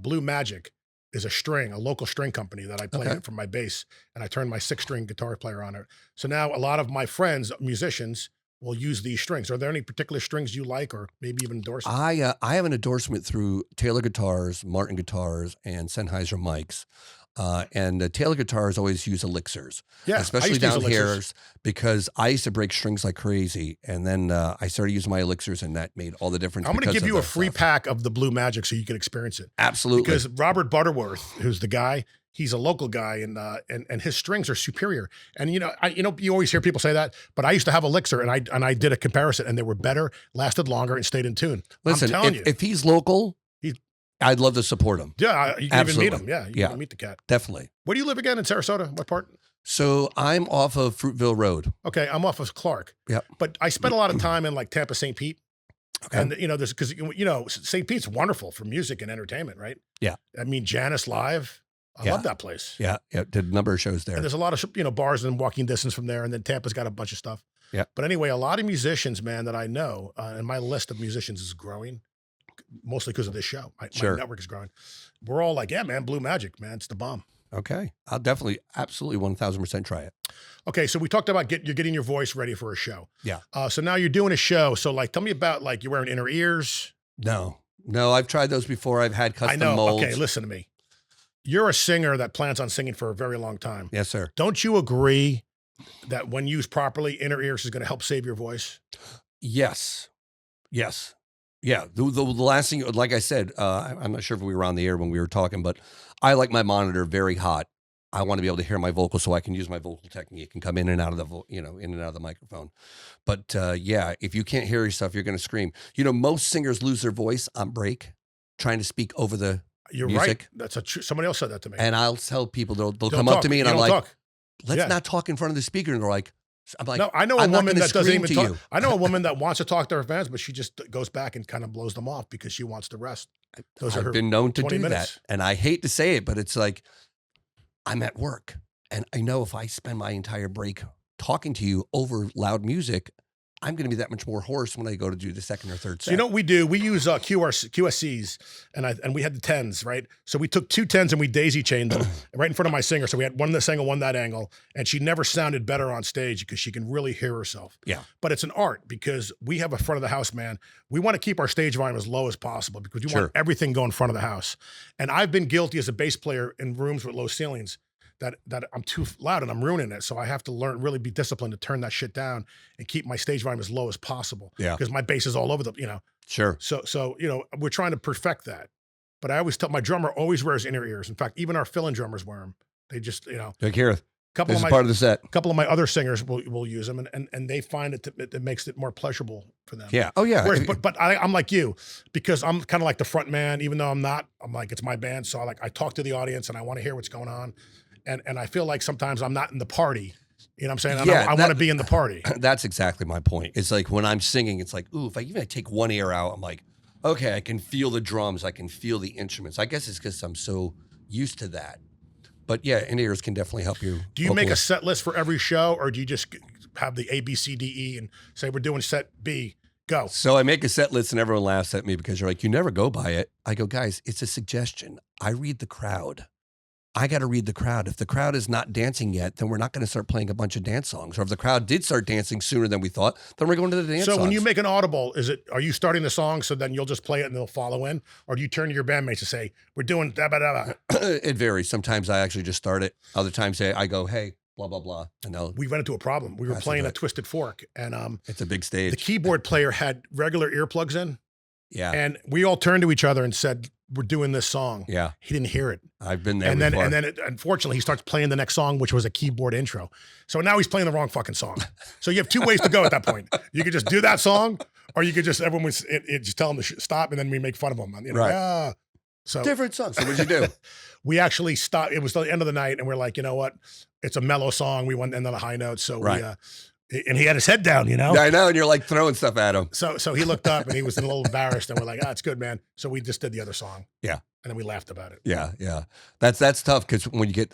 Blue Magic is a local string company that I play from my bass, and I turned my 6-string guitar player on it. So now a lot of my friends, musicians, will use these strings. Are there any particular strings you like, or maybe even endorse? I have an endorsement through Taylor Guitars, Martin Guitars, and Sennheiser mics. And Taylor Guitars always use elixirs, especially down here, because I used to break strings like crazy. And then I started using my elixirs, and that made all the difference. I'm going to give you a free pack of the Blue Magic so you can experience it. Absolutely. Because Robert Butterworth, who's the guy, he's a local guy, and his strings are superior. And you always hear people say that, but I used to have Elixir, and I did a comparison, and they were better, lasted longer, and stayed in tune. Listen, I'm telling you, if he's local, I'd love to support him. Yeah, you can even meet him. Yeah, you can meet the cat. Definitely. Where do you live again in Sarasota? What part? So I'm off of Fruitville Road. Okay, I'm off of Clark. Yep. But I spent a lot of time in like Tampa, St. Pete. Okay. And there's because St. Pete's wonderful for music and entertainment, right? Yeah. I mean, Janice Live. I love that place. Yeah, did a number of shows there. And there's a lot of bars in walking distance from there, and then Tampa's got a bunch of stuff. Yeah. But anyway, a lot of musicians, man, that I know, and my list of musicians is growing, mostly because of this show. My network is growing. We're all like, yeah, man, Blue Magic, man, it's the bomb. Okay, I'll definitely, absolutely, 1000% try it. Okay, so we talked about you're getting your voice ready for a show. Yeah. So now you're doing a show. So tell me about you're wearing inner ears. No, I've tried those before. I've had custom molds. Okay, listen to me. You're a singer that plans on singing for a very long time. Yes, sir. Don't you agree that when used properly, inner ears is going to help save your voice? Yes. Yeah. The last thing, like I said, I'm not sure if we were on the air when we were talking, but I like my monitor very hot. I want to be able to hear my vocals so I can use my vocal technique and come in and out of the, in and out of the microphone. But yeah, if you can't hear yourself, you're going to scream. Most singers lose their voice on break, trying to speak over the You're music. right. That's somebody else said that to me. And I'll tell people, they'll Don't come talk. up to me and You I'm don't like, talk. let's not talk in front of the speaker. And they're like, I'm like, No, I know a I'm not woman gonna that doesn't scream even to talk. you. I know a woman that wants to talk to her fans, but she just goes back and kind of blows them off because she wants to rest. Those are her I've been known to 20 do minutes. that. And I hate to say it, but it's like, I'm at work. And I know if I spend my entire break talking to you over loud music, I'm going to be that much more hoarse when I go to do the second or third set. So you know what we do? We use QSCs, and we had the 10s, right? So we took 2 10s and we daisy chained them right in front of my singer. So we had one this angle, one that angle, and she never sounded better on stage because she can really hear herself. Yeah. But it's an art because we have a front of the house man. We want to keep our stage volume as low as possible because we want everything going front of the house. And I've been guilty as a bass player in rooms with low ceilings that I'm too loud and I'm ruining it. So I have to really be disciplined to turn that shit down and keep my stage volume as low as possible. Yeah. Because my bass is all over Sure. So we're trying to perfect that. But I always tell my drummer always wears inner ears. In fact, even our fill-in drummers wear them. They just, Like here, couple this of is my part of the set. couple of my other singers will use them and they find it makes it more pleasurable for them. Yeah. Oh yeah. Whereas, but I'm like you because I'm kind of like the front man, even though I'm not. I'm like it's my band, so I talk to the audience and I want to hear what's going on, and I feel like sometimes I'm not in the party. You know what I'm saying? I want to be in the party. That's exactly my point. It's like when I'm singing, it's like, ooh, if I even take one ear out, I'm like, okay, I can feel the drums, I can feel the instruments. I guess it's because I'm so used to that. But yeah, in ears can definitely help you. Do you make a set list for every show, or do you just have the A, B, C, D, E, and say we're doing set B? Go. So I make a set list and everyone laughs at me because you're like, you never go by it. I go, guys, it's a suggestion. I read the crowd. I got to read the crowd. If the crowd is not dancing yet, then we're not going to start playing a bunch of dance songs. Or if the crowd did start dancing sooner than we thought, then we're going to the dance songs. So when you make an audible, are you starting the song so then you'll just play it and they'll follow in? Or do you turn to your bandmates and say, we're doing da ba da ba? It varies. Sometimes I actually just start it. Other times I go, hey, blah, blah, blah. And we ran into a problem. We were playing a Twisted Fork and it's a big stage. The keyboard player had regular earplugs in. Yeah. And we all turned to each other and said, we're doing this song. Yeah. He didn't hear it. I've been there and before. then unfortunately, he starts playing the next song, which was a keyboard intro. So now he's playing the wrong fucking song. So you have 2 ways to go at that point. You could just do that song, or you could just, just tell him to stop, and then we make fun of him. Right. So different songs. So what'd you do? We actually stopped. It was the end of the night, and we're like, you know what? It's a mellow song. We want to end on a high note. So and he had his head down, Yeah, I know, and you're like throwing stuff at him. So he looked up and he was a little embarrassed, and we're like, it's good, man. So we just did the other song. Yeah. And then we laughed about it. Yeah, yeah. That's tough because when you get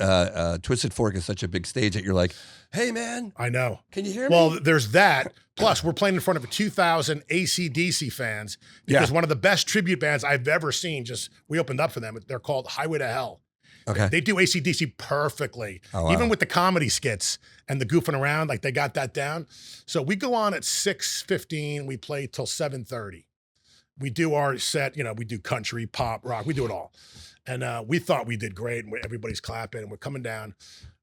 Twisted Fork is such a big stage that you're like, hey, man. I know. Can you hear me? Well, there's that. Plus, we're playing in front of 2,000 AC/DC fans because one of the best tribute bands I've ever seen, we opened up for them. They're called Highway to Hell. Okay. They do AC/DC perfectly. Oh, wow. Even with the comedy skits and the goofing around, like they got that down. So we go on at 6:15. We play till 7:30. We do our set, we do country, pop, rock, we do it all. And we thought we did great, and everybody's clapping, and we're coming down.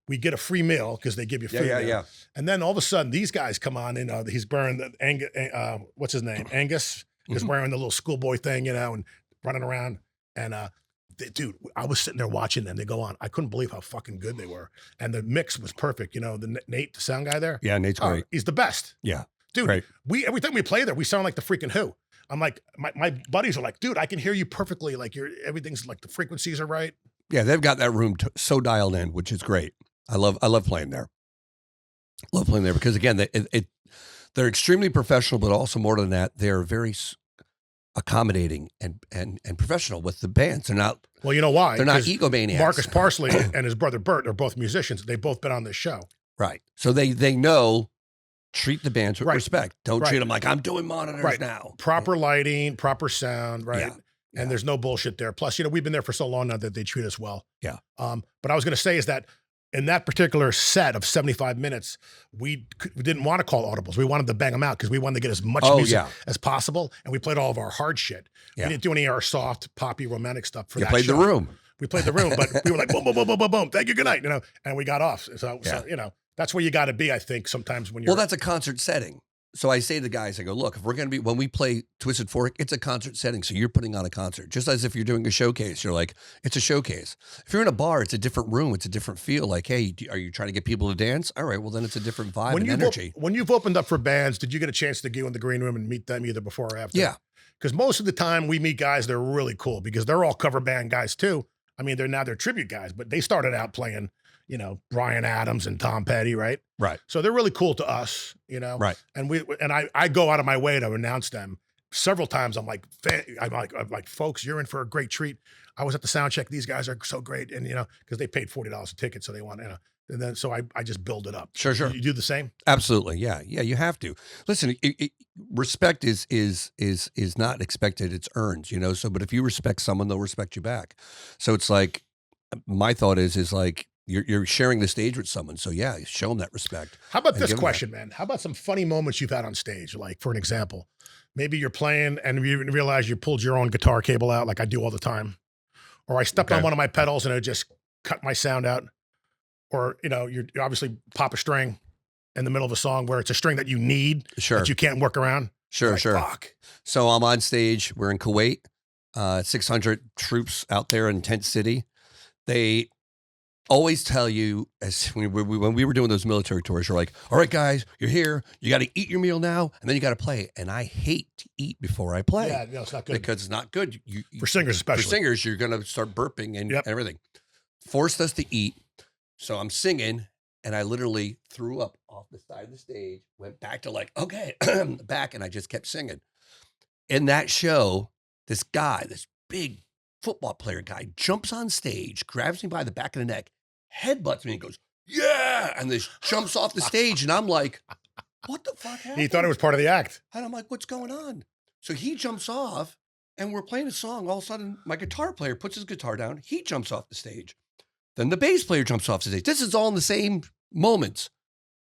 We get a free meal because they give you free meal. Yeah. And then all of a sudden, these guys come on in. He's wearing what's his name? Angus is wearing the little schoolboy thing, and running around. And dude, I was sitting there watching them. They go on. I couldn't believe how fucking good they were. And the mix was perfect. Nate, the sound guy there. Yeah, Nate's great. He's the best. Yeah. Dude, great. Every time we play there, we sound like the freaking Who. I'm like, my buddies are like, dude, I can hear you perfectly. Like everything's like the frequencies are right. Yeah, they've got that room so dialed in, which is great. I love playing there. Love playing there because again, they're extremely professional, but also more than that, they're very accommodating and professional with the bands. They're not. Well, you know why? They're not egomaniacs. Marcus Parsley and his brother Bert are both musicians. They've both been on this show. Right. So they know. Treat the bands with respect. Don't treat them like I'm doing monitors now. Proper lighting, proper sound, right? Yeah. And there's no bullshit there. Plus, we've been there for so long now that they treat us well. Yeah. But I was going to say is that in that particular set of 75 minutes, we didn't want to call audibles. We wanted to bang them out because we wanted to get as much music as possible. And we played all of our hard shit. Yeah. We didn't do any of our soft, poppy, romantic stuff for that played show. the room. We played the room, but we were like, boom, boom, boom, boom, boom, boom. Thank you, good night, and we got off. So that's where you got to be, I think, sometimes when you're... Well, that's a concert setting. So I say to the guys, I go, look, if we're going to be, when we play Twisted Fork, it's a concert setting. So you're putting on a concert, just as if you're doing a showcase. You're like, it's a showcase. If you're in a bar, it's a different room. It's a different feel. Like, hey, are you trying to get people to dance? All right, well, then it's a different vibe and energy. When you've opened up for bands, did you get a chance to go in the green room and meet them either before or after? Yeah. Because most of the time we meet guys, they're really cool because they're all cover band guys too. I mean, they're tribute guys, but they started out playing, you know, Bryan Adams and Tom Petty, right? Right. So they're really cool to us, you know? Right. And I go out of my way to announce them. Several times I'm like, folks, you're in for a great treat. I was at the sound check. These guys are so great. And, you know, because they paid $40 a ticket. So they want, you know, and then, so I just build it up. Sure. You do the same? Absolutely. Yeah. Yeah. You have to listen. Respect is not expected. It's earned, you know? So, but if you respect someone, they'll respect you back. So it's like, my thought is like, you're sharing the stage with someone. So yeah, show them that respect. How about this question, man? How about some funny moments you've had on stage? Like, for an example, maybe you're playing and you realize you pulled your own guitar cable out like I do all the time. Or I stepped on one of my pedals and it just cut my sound out. Or, you know, you obviously pop a string in the middle of a song where it's a string that you need, that you can't work around. Sure, like, sure. Fuck. So I'm on stage. We're in Kuwait, 600 troops out there in Tent City. They always tell you, as when we were doing those military tours, you're like, all right, guys, you're here. You got to eat your meal now, and then you got to play. And I hate to eat before I play. Yeah, no, it's not good. Because it's not good. For singers especially. For singers, you're going to start burping and everything. Forced us to eat. So I'm singing, and I literally threw up off the side of the stage, went back to like, okay, back, and I just kept singing. In that show, this guy, this big football player guy, jumps on stage, grabs me by the back of the neck, headbutts me, and goes, yeah, and this jumps off the stage, and I'm like, what the fuck happened? He thought it was part of the act. And I'm like, what's going on? So he jumps off, and we're playing a song. All of a sudden, my guitar player puts his guitar down. He jumps off the stage. Then the bass player jumps off the stage. This is all in the same moments.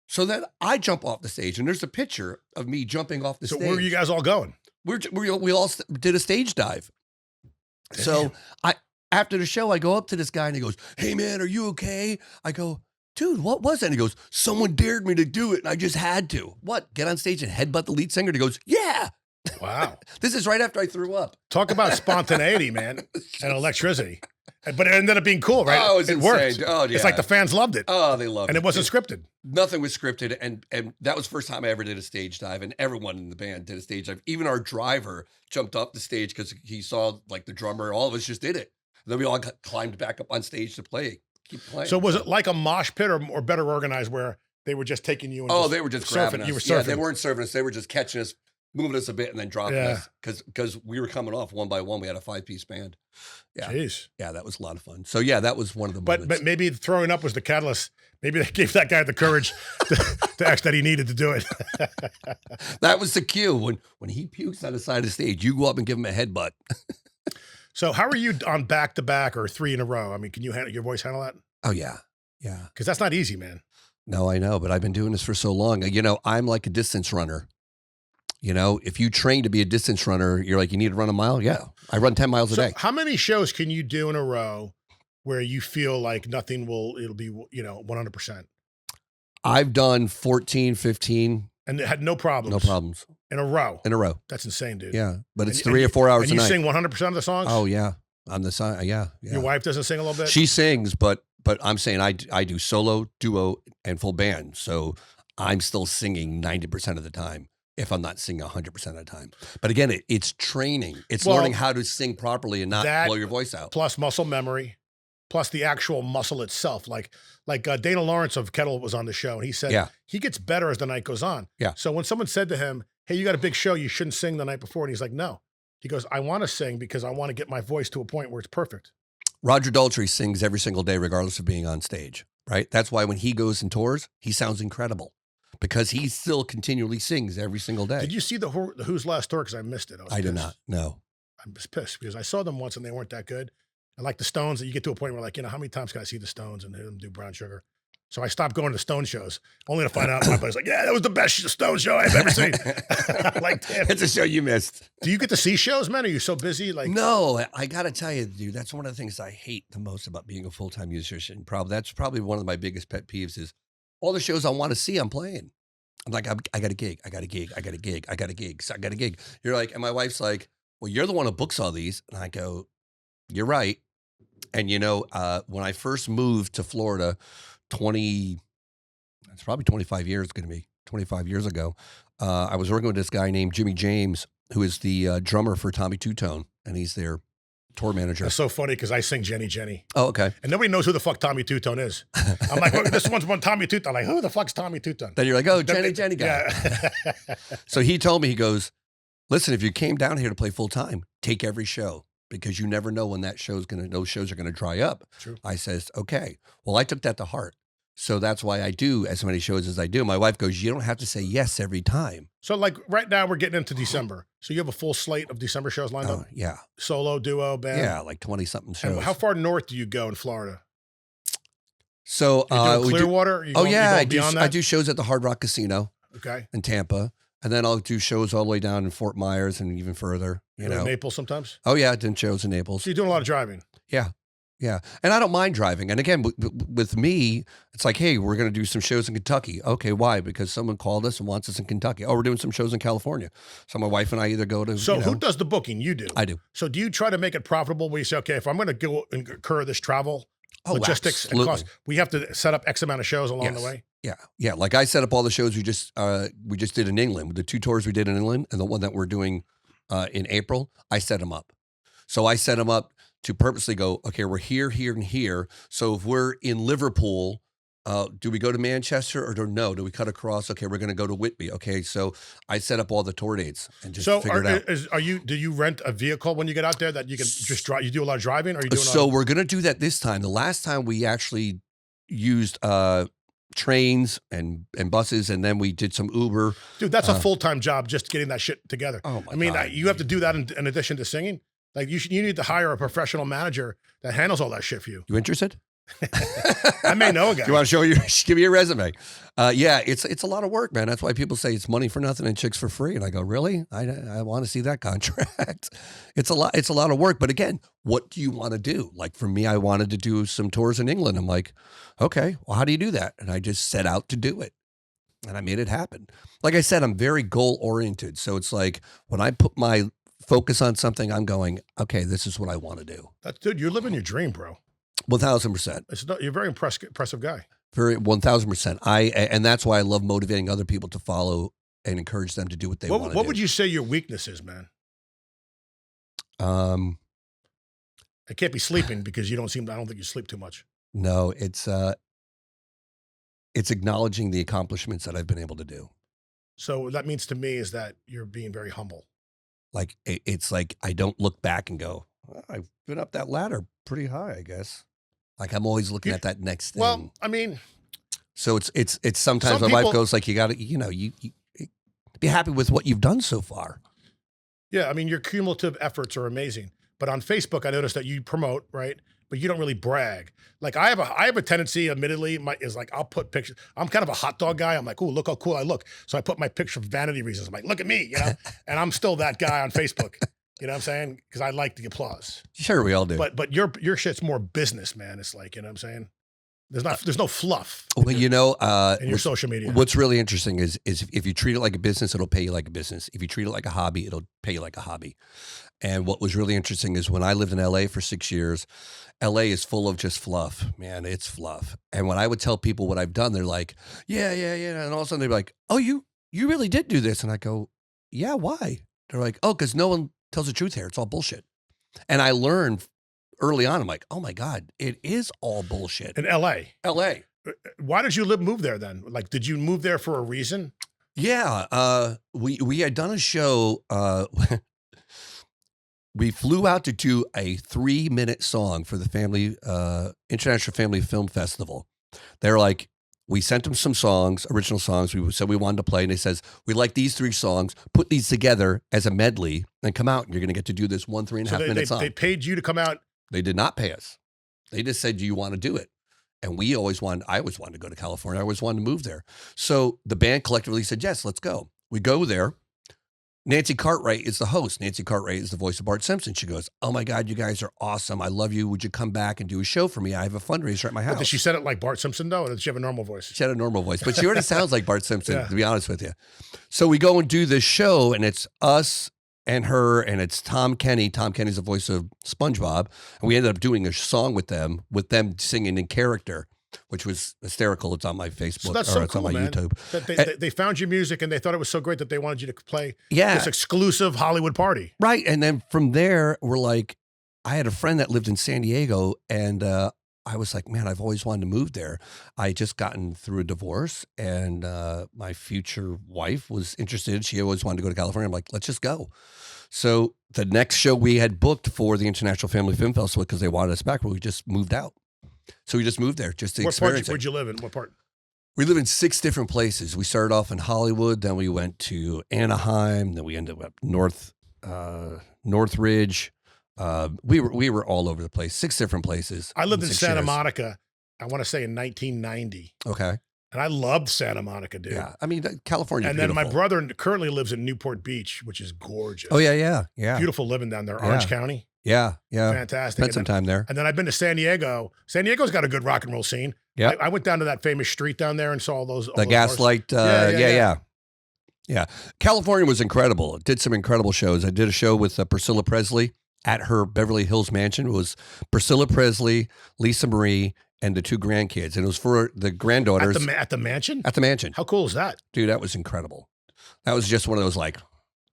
So then I jump off the stage, and there's a picture of me jumping off the stage. So where are you guys all going? We all did a stage dive. Damn. So after the show, I go up to this guy, and he goes, hey, man, are you okay? I go, dude, what was that? And he goes, someone dared me to do it, and I just had to. What? Get on stage and headbutt the lead singer? And he goes, yeah. Wow. This is right after I threw up. Talk about spontaneity, man, and electricity. But it ended up being cool, right? Oh, it worked. Oh, yeah. It's like the fans loved it. Oh, they loved it. And it wasn't scripted. Nothing was scripted. And that was the first time I ever did a stage dive. And everyone in the band did a stage dive. Even our driver jumped off the stage because he saw like the drummer. All of us just did it. And then we all climbed back up on stage to keep playing. So was it like a mosh pit or better organized where they were just taking you and they were just grabbing us. You were surfing. Yeah, they weren't serving us. They were just catching us, moving us a bit, and then dropping us because we were coming off one by one. We had a 5-piece band. Yeah. Jeez. Yeah, that was a lot of fun. So yeah, that was one of the moments. But maybe throwing up was the catalyst. Maybe they gave that guy the courage to act that he needed to do it. That was the cue. When he pukes on the side of the stage, you go up and give him a headbutt. So how are you on back-to-back or 3 in a row? I mean, can your voice handle that? Oh yeah. Yeah. Because that's not easy, man. No, I know, but I've been doing this for so long. You know, I'm like a distance runner. You know, if you train to be a distance runner, you're like, you need to run a mile? Yeah. I run 10 miles a day. How many shows can you do in a row where you feel like it'll be, 100%? I've done 14, 15. And it had no problems? No problems. In a row? In a row. That's insane, dude. Yeah. But it's 3 or 4 hours a night. And you sing 100% of the songs? Oh, yeah. On the side. Yeah. Your wife doesn't sing a little bit? She sings, but I'm saying I do solo, duo, and full band. So I'm still singing 90% of the time if I'm not singing 100% of the time. But again, it's training. It's learning how to sing properly and not blow your voice out. Plus muscle memory, plus the actual muscle itself. Like Dana Lawrence of Kettle was on the show, and he said he gets better as the night goes on. Yeah. So when someone said to him, hey, you got a big show, you shouldn't sing the night before. And he's like, no. He goes, I want to sing because I want to get my voice to a point where it's perfect. Roger Daltrey sings every single day, regardless of being on stage, right? That's why when he goes and tours, he sounds incredible because he still continually sings every single day. Did you see the Who's Last Tour? Because I missed it. I did not. No. I was pissed because I saw them once and they weren't that good. And like the Stones, that you get to a point where how many times can I see the Stones and hear them do Brown Sugar? So I stopped going to Stone shows, only to find out my buddy's like, yeah, that was the best Stone show I've ever seen. Like, damn. It's a show you missed. Do you get to see shows, man? Are you so busy? No, I got to tell you, dude, that's one of the things I hate the most about being a full-time musician. That's probably one of my biggest pet peeves is all the shows I want to see, I'm playing. I'm like, I got a gig. I got a gig. I got a gig. I got a gig. So I got a gig. You're like, and my wife's like, well, you're the one who books all these. And I go, you're right. And when I first moved to Florida, it's probably 25 years going to be 25 years ago. I was working with this guy named Jimmy James, who is the drummer for Tommy Two-Tone, and he's their tour manager. That's so funny because I sing Jenny Jenny. Oh, okay. And nobody knows who the fuck Tommy Two-Tone is. I'm like, oh, this one's one Tommy Two-Tone. I'm like, who the fuck's Tommy Two-Tone? Then you're like, oh, Jenny guy. Yeah. So he told me, he goes, listen, if you came down here to play full time, take every show because you never know when those shows are going to dry up. True. I says, okay. Well, I took that to heart. So that's why I do as many shows as I do. My wife goes, you don't have to say yes every time. So like right now we're getting into December. So you have a full slate of December shows lined up? Yeah. Solo, duo, band? Yeah, like 20-something shows. And how far north do you go in Florida? So Clearwater? I do shows at the Hard Rock Casino. Okay. In Tampa. And then I'll do shows all the way down in Fort Myers and even further. You know, Naples sometimes? Oh, yeah. I did shows in Naples. So you're doing a lot of driving? Yeah. Yeah. And I don't mind driving. And again, with me, it's like, hey, we're going to do some shows in Kentucky. Okay, why? Because someone called us and wants us in Kentucky. Oh, we're doing some shows in California. So my wife and I either go to. So who does the booking? You do? I do. So do you try to make it profitable where you say, okay, if I'm going to go incur this travel, logistics, and cost, we have to set up X amount of shows along the way? Yeah. Yeah. Like I set up all the shows we just did in England. The 2 tours we did in England and the one that we're doing in April, I set them up. So I set them up to purposely go, okay, we're here, here, and here. So if we're in Liverpool, do we go to Manchester or no? Do we cut across? Okay, we're going to go to Whitby. Okay, so I set up all the tour dates and just figure it out. Do you rent a vehicle when you get out there that you can just drive? You do a lot of driving, or are you doing? So we're going to do that this time. The last time we actually used trains and buses, and then we did some Uber. Dude, that's a full-time job just getting that shit together. Oh my God. You have to do that in addition to singing. Like you need to hire a professional manager that handles all that shit for you. You interested? I may know a guy. Do you want to show you? Give me your resume. Yeah, it's a lot of work, man. That's why people say it's money for nothing and chicks for free. And I go, really? I want to see that contract. It's a lot of work. But again, what do you want to do? Like for me, I wanted to do some tours in England. I'm like, okay, well, how do you do that? And I just set out to do it. And I made it happen. Like I said, I'm very goal oriented. So it's like when I put my focus on something, I'm going, okay, this is what I want to do. Dude, you're living your dream, bro. 1,000%. You're a very impressive guy. Very 1,000%. And that's why I love motivating other people to follow and encourage them to do what they want to do. What would you say your weakness is, man? It can't be sleeping because I don't think you sleep too much. No, it's acknowledging the accomplishments that I've been able to do. So what that means to me is that you're being very humble. Like, it's like, I don't look back and go, well, I've been up that ladder pretty high, I guess. Like I'm always looking at that next thing. Well, I mean, so it's sometimes my wife goes like, you got to, you be happy with what you've done so far. Yeah. I mean, your cumulative efforts are amazing, but on Facebook, I noticed that you promote, right? But you don't really brag. Like I have a tendency, admittedly, is like, I'll put pictures. I'm kind of a hot dog guy. I'm like, oh, look how cool I look. So I put my picture for vanity reasons. I'm like, look at me, you know? And I'm still that guy on Facebook. You know what I'm saying? Because I like the applause. Sure, we all do. But your shit's more business, man. It's like, you know what I'm saying? There's no fluff. Well, in your social media. What's really interesting is if you treat it like a business, it'll pay you like a business. If you treat it like a hobby, it'll pay you like a hobby. And what was really interesting is when I lived in LA for 6 years, LA is full of just fluff, man. It's fluff. And when I would tell people what I've done, they're like, yeah. And all of a sudden they'd be like, oh, you really did do this. And I go, yeah, why? They're like, oh, because no one tells the truth here. It's all bullshit. And I learned early on, I'm like, oh my God, it is all bullshit. In LA. Why did you move there then? Like, did you move there for a reason? Yeah. We had done a show. We flew out to do a 3-minute song for the International Family Film Festival. They're like, we sent them some songs, original songs. We said we wanted to play, and they says, we like these 3 songs, put these together as a medley and come out. And you're going to get to do this 1 3.5-minute song. They paid you to come out? They did not pay us. They just said, do you want to do it? And I always wanted to go to California. I always wanted to move there. So the band collectively said, yes, let's go. We go there. Nancy Cartwright is the host. Nancy Cartwright is the voice of Bart Simpson. She goes, "Oh my God, you guys are awesome. I love you. Would you come back and do a show for me? I have a fundraiser at my house." Did she said it like Bart Simpson though, or did she have a normal voice? She had a normal voice, but she already sounds like Bart Simpson, Yeah. to be honest with you. So we go and do this show, and it's us and her, and it's Tom Kenny. Tom Kenny's the voice of SpongeBob. And we ended up doing a song with them singing in character, which was hysterical. It's on my Facebook, So that's or so it's cool, on my man. YouTube. That they found your music and they thought it was so great that they wanted you to play Yeah. this exclusive Hollywood party. Right. And then from there, we're like, I had a friend that lived in San Diego, and I was like, man, I've always wanted to move there. I had just gotten through a divorce, and my future wife was interested. She always wanted to go to California. I'm like, let's just go. So the next show we had booked for the International Family Film Festival, because they wanted us back, but we just moved out. So we just moved there just to What part experience it. where'd you live in? What part? We live in 6 different places. We started off in Hollywood, then we went to Anaheim, then we ended up Northridge. We were all over the place. 6 different places. I lived in 6 Santa years. Monica, I want to say in 1990. Okay. And I loved Santa Monica, dude. Yeah. I mean, California. And then my brother currently lives in Newport Beach, which is gorgeous. Oh yeah. Beautiful living down there, Yeah. Orange County. Yeah. Fantastic. Spent some time there. And then I've been to San Diego. San Diego's got a good rock and roll scene. Yeah. I went down to that famous street down there and saw all those. The bars. Gaslight. Yeah. California was incredible. It did some incredible shows. I did a show with Priscilla Presley at her Beverly Hills mansion. It was Priscilla Presley, Lisa Marie, and the 2 grandkids. And it was for the granddaughters. At the mansion? At the mansion. How cool is that? Dude, that was incredible. That was just one of those like,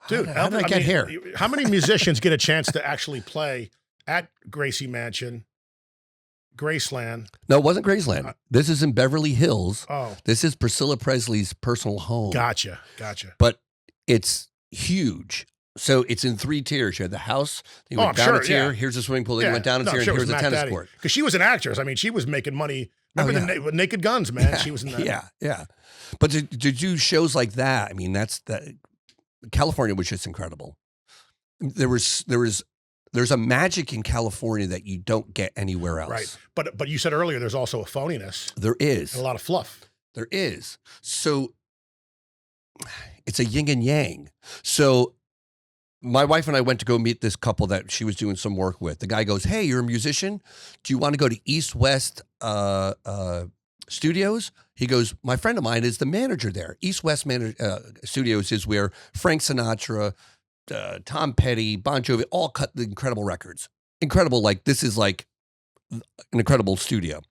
Dude, how did I get here? How many musicians get a chance to actually play at Gracie Mansion, Graceland? No, it wasn't Graceland. This is in Beverly Hills. Oh, This is Priscilla Presley's personal home. gotcha. But it's huge. So it's in 3 tiers. You had the house, you went I'm down sure, a tier, yeah. here's a swimming pool, then you went down a tier, and here's a tennis court. Because she was an actress. I mean, she was making money. Remember the Naked Guns, man? She was in that. Yeah. But to do shows like that, I mean, California was just incredible. There's a magic in California that you don't get anywhere else. Right. But you said earlier there's also a phoniness. There is. And a lot of fluff. There is. So it's a yin and yang. So my wife and I went to go meet this couple that she was doing some work with. The guy goes, "Hey, you're a musician. Do you want to go to East West Studios?" He goes, "My friend of mine is the manager there. East West Studios is where Frank Sinatra, Tom Petty, Bon Jovi all cut the incredible records. Incredible, like this is like an incredible studio."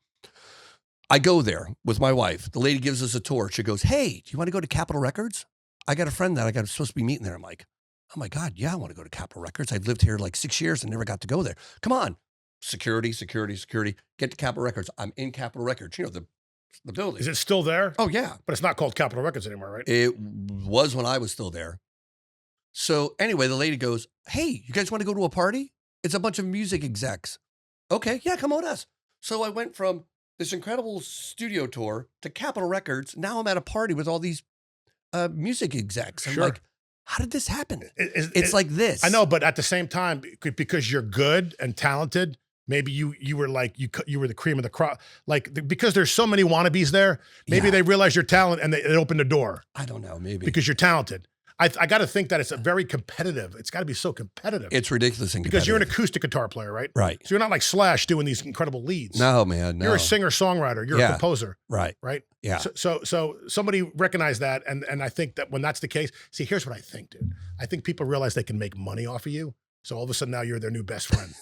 I go there with my wife. The lady gives us a tour. She goes, "Hey, do you want to go to Capitol Records? I got a friend that I'm supposed to be meeting there." I'm like, "Oh my God, yeah, I want to go to Capitol Records. I've lived here like 6 years and never got to go there. Come on." Security. Get to Capitol Records. I'm in Capitol Records. You know, the building. Is it still there? Oh, yeah. But it's not called Capitol Records anymore, right? It was when I was still there. So anyway, the lady goes, "Hey, you guys want to go to a party? It's a bunch of music execs." Okay, yeah, come on us. So I went from this incredible studio tour to Capitol Records. Now I'm at a party with all these music execs. I'm Sure. like, how did this happen? It's like this. I know, but at the same time, because you're good and talented, maybe you were like you were the cream of the crop. Like because there's so many wannabes there, maybe they realize your talent and it opened the door. I don't know, maybe. Because you're talented. I got to think that it's a very competitive. It's got to be so competitive. It's ridiculous and because you're an competitive. acoustic guitar player, right? Right. So you're not like Slash doing these incredible leads. No, man, no. You're a singer-songwriter. You're a composer. Right. Right? Yeah. So somebody recognized that, and I think that when that's the case, see, here's what I think, dude. I think people realize they can make money off of you. So all of a sudden now you're their new best friend.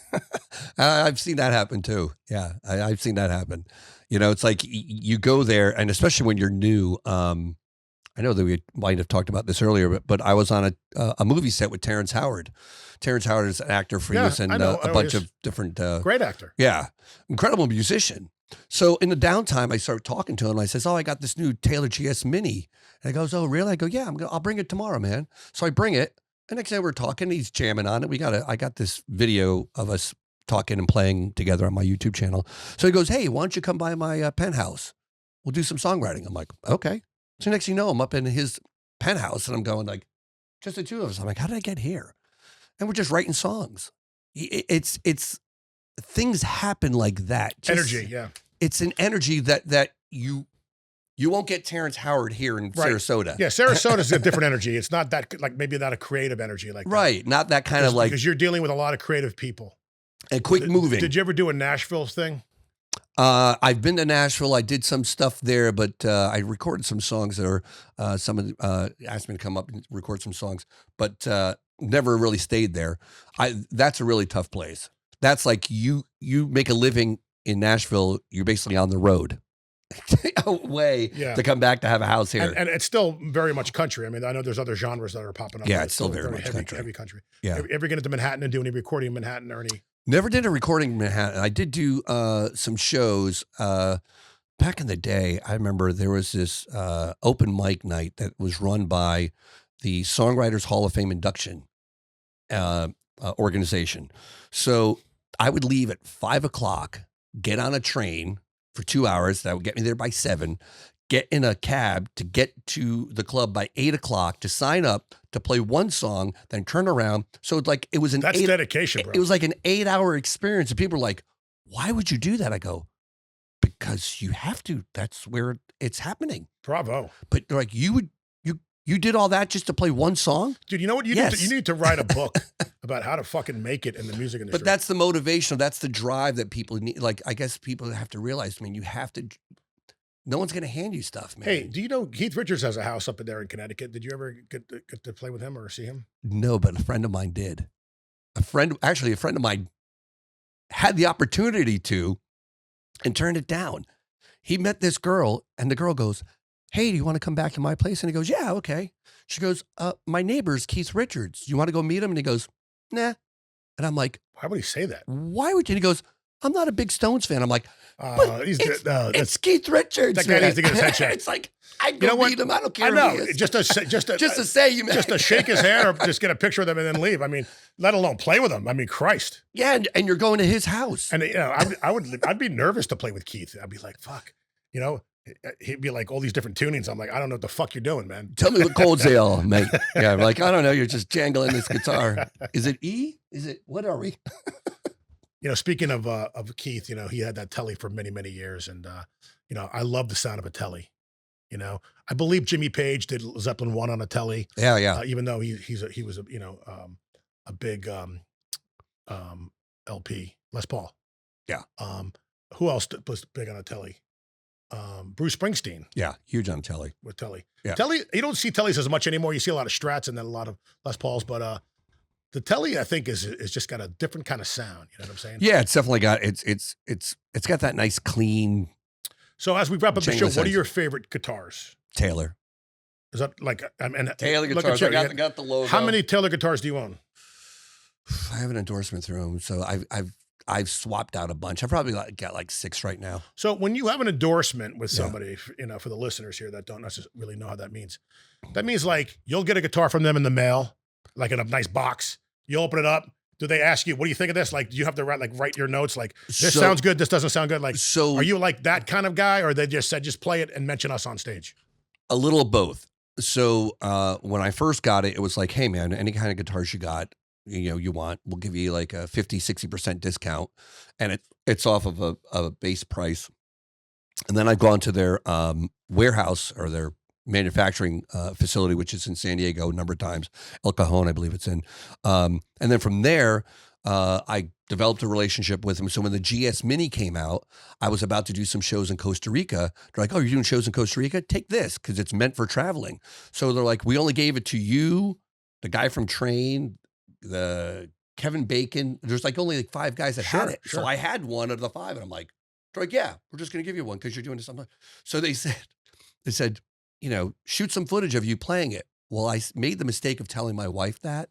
I've seen that happen too. Yeah, I've seen that happen. You know, it's like you go there, and especially when you're new. I know that we might have talked about this earlier, but I was on a movie set with Terrence Howard. Terrence Howard is an actor for us and a bunch of different. Great actor. Yeah, incredible musician. So in the downtime, I started talking to him. I says, "Oh, I got this new Taylor GS Mini." And he goes, "Oh, really?" I go, "Yeah, I'll bring it tomorrow, man." So I bring it. And next day we're talking. He's jamming on it. I got this video of us talking and playing together on my YouTube channel. So he goes, "Hey, why don't you come by my penthouse? We'll do some songwriting." I'm like, "Okay." So next thing you know, I'm up in his penthouse and I'm going like, just the 2 of us. I'm like, how did I get here? And we're just writing songs. It's things happen like that. Energy, yeah. It's an energy that you You won't get Terrence Howard here in Sarasota. Yeah, Sarasota's a different energy. It's not that, like, maybe not a creative energy like that. Right. Not that kind of like. Because you're dealing with a lot of creative people. And quick moving. Did you ever do a Nashville thing? I've been to Nashville. I did some stuff there, but I recorded some songs that are, someone asked me to come up and record some songs, but never really stayed there. That's a really tough place. That's like you make a living in Nashville, you're basically on the road. Away to come back to have a house here. And it's still very much country. I mean, I know there's other genres that are popping up. Yeah, it's still very much heavy country. Yeah. Ever get into Manhattan and do any recording in Manhattan or any? Never did a recording in Manhattan. I did do some shows. Back in the day, I remember there was this open mic night that was run by the Songwriters Hall of Fame induction organization. So I would leave at 5 o'clock, get on a train for 2 hours. That would get me there by 7, get in a cab to get to the club by 8 o'clock to sign up to play one song, then turn around. So it's like, it was That's dedication, bro. It was like an 8-hour experience. And people were like, why would you do that? I go, because you have to. That's where it's happening. Bravo. But they're like, you did all that just to play one song? Dude, you know what? You need to write a book about how to fucking make it in the music industry. But that's the motivation. That's the drive that people need. Like, I guess people have to realize, I mean, you have to, no one's going to hand you stuff, man. Hey, do you know Keith Richards has a house up in there in Connecticut? Did you ever get to play with him or see him? No, but a friend of mine did. A friend of mine had the opportunity to and turned it down. He met this girl and the girl goes, hey, do you want to come back to my place? And he goes, yeah, okay. She goes, my neighbor's Keith Richards. You want to go meet him? And he goes, nah. And I'm like, why would he say that? Why would you? And he goes, I'm not a big Stones fan. I'm like, it's Keith Richards. That guy needs to get his head checked. It's like, I go meet him. I don't care. I know. Who he is. Just to say you met. Just to shake his hand or just get a picture of them and then leave. I mean, let alone play with him. I mean, Christ. Yeah, and you're going to his house. And I'd be nervous to play with Keith. I'd be like, fuck, he'd be like all these different tunings. I'm like, I don't know what the fuck you're doing, man. Tell me what chords they are, mate. Yeah, I'm like, I don't know. You're just jangling this guitar. Is it E? Is it, what are we? Speaking of Keith, he had that telly for many, many years. And, I love the sound of a telly. I believe Jimmy Page did Zeppelin 1 on a telly. Yeah, yeah. Even though he was a big LP, Les Paul. Yeah. Who else was big on a telly? Bruce Springsteen. Yeah, huge on telly. With telly. Yeah. Telly, you don't see tellys as much anymore. You see a lot of Strats and then a lot of Les Pauls, but the telly, I think, is just got a different kind of sound. You know what I'm saying? Yeah, it's definitely got it's got that nice clean. So as we wrap up the show, what are your favorite guitars? Taylor. Is that like Taylor guitars? I got the logo. How many Taylor guitars do you own? I have an endorsement through them, so I've swapped out a bunch. I've probably got like 6 right now. So when you have an endorsement with somebody, for the listeners here that don't necessarily really know how that means like you'll get a guitar from them in the mail, like in a nice box. You open it up. Do they ask you, what do you think of this? Like, do you have to write your notes? Like, this sounds good. This doesn't sound good. Like, are you like that kind of guy? Or they just said, just play it and mention us on stage? A little of both. So when I first got it, it was like, hey man, any kind of guitars you got, you want, we'll give you like a 50, 60% discount. And it's off of a base price. And then I've gone to their warehouse or their manufacturing facility, which is in San Diego a number of times, El Cajon, I believe it's in. And then from there, I developed a relationship with them. So when the GS Mini came out, I was about to do some shows in Costa Rica. They're like, oh, you're doing shows in Costa Rica? Take this, because it's meant for traveling. So they're like, we only gave it to you, the guy from Train, the Kevin Bacon. There's like only like 5 guys that had it. Sure. So I had one of the 5, and I'm like, they're like, yeah, we're just going to give you one because you're doing this. So they said, shoot some footage of you playing it. Well, I made the mistake of telling my wife that.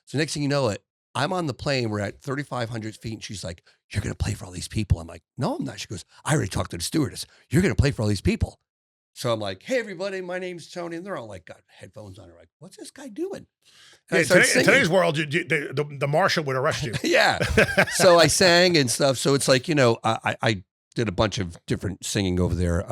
So next thing you know I'm on the plane. We're at 3,500 feet. And she's like, you're going to play for all these people. I'm like, no, I'm not. She goes, I already talked to the stewardess. You're going to play for all these people. So I'm like, hey, everybody, my name's Tony. And they're all like, got headphones on. They're like, what's this guy doing? In today's world, the marshal would arrest you. Yeah. So I sang and stuff. So it's like, I did a bunch of different singing over there.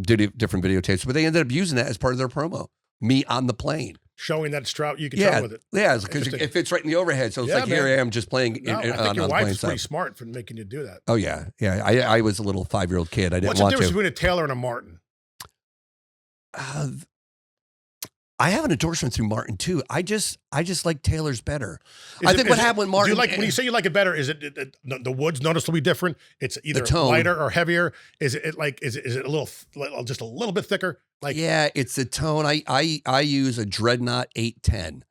Did different videotapes, but they ended up using that as part of their promo. Me on the plane. Showing that Strout, you can travel with it. Yeah, because it fits right in the overhead. So it's like, here I am just playing I think on your the wife's plane pretty smart for making you do that. Oh, yeah. Yeah, I was a little 5-year-old kid. I didn't What's want the to. difference between a Taylor and a Martin? Uh, I have an endorsement through Martin too. I just like Taylor's better. I think what happened with Martin. Do you like when you say you like it better? Is it the woods noticeably different? It's either tone. lighter or heavier. Is it like is it a little just a little bit thicker? Like yeah, it's the tone. I use a Dreadnought 810,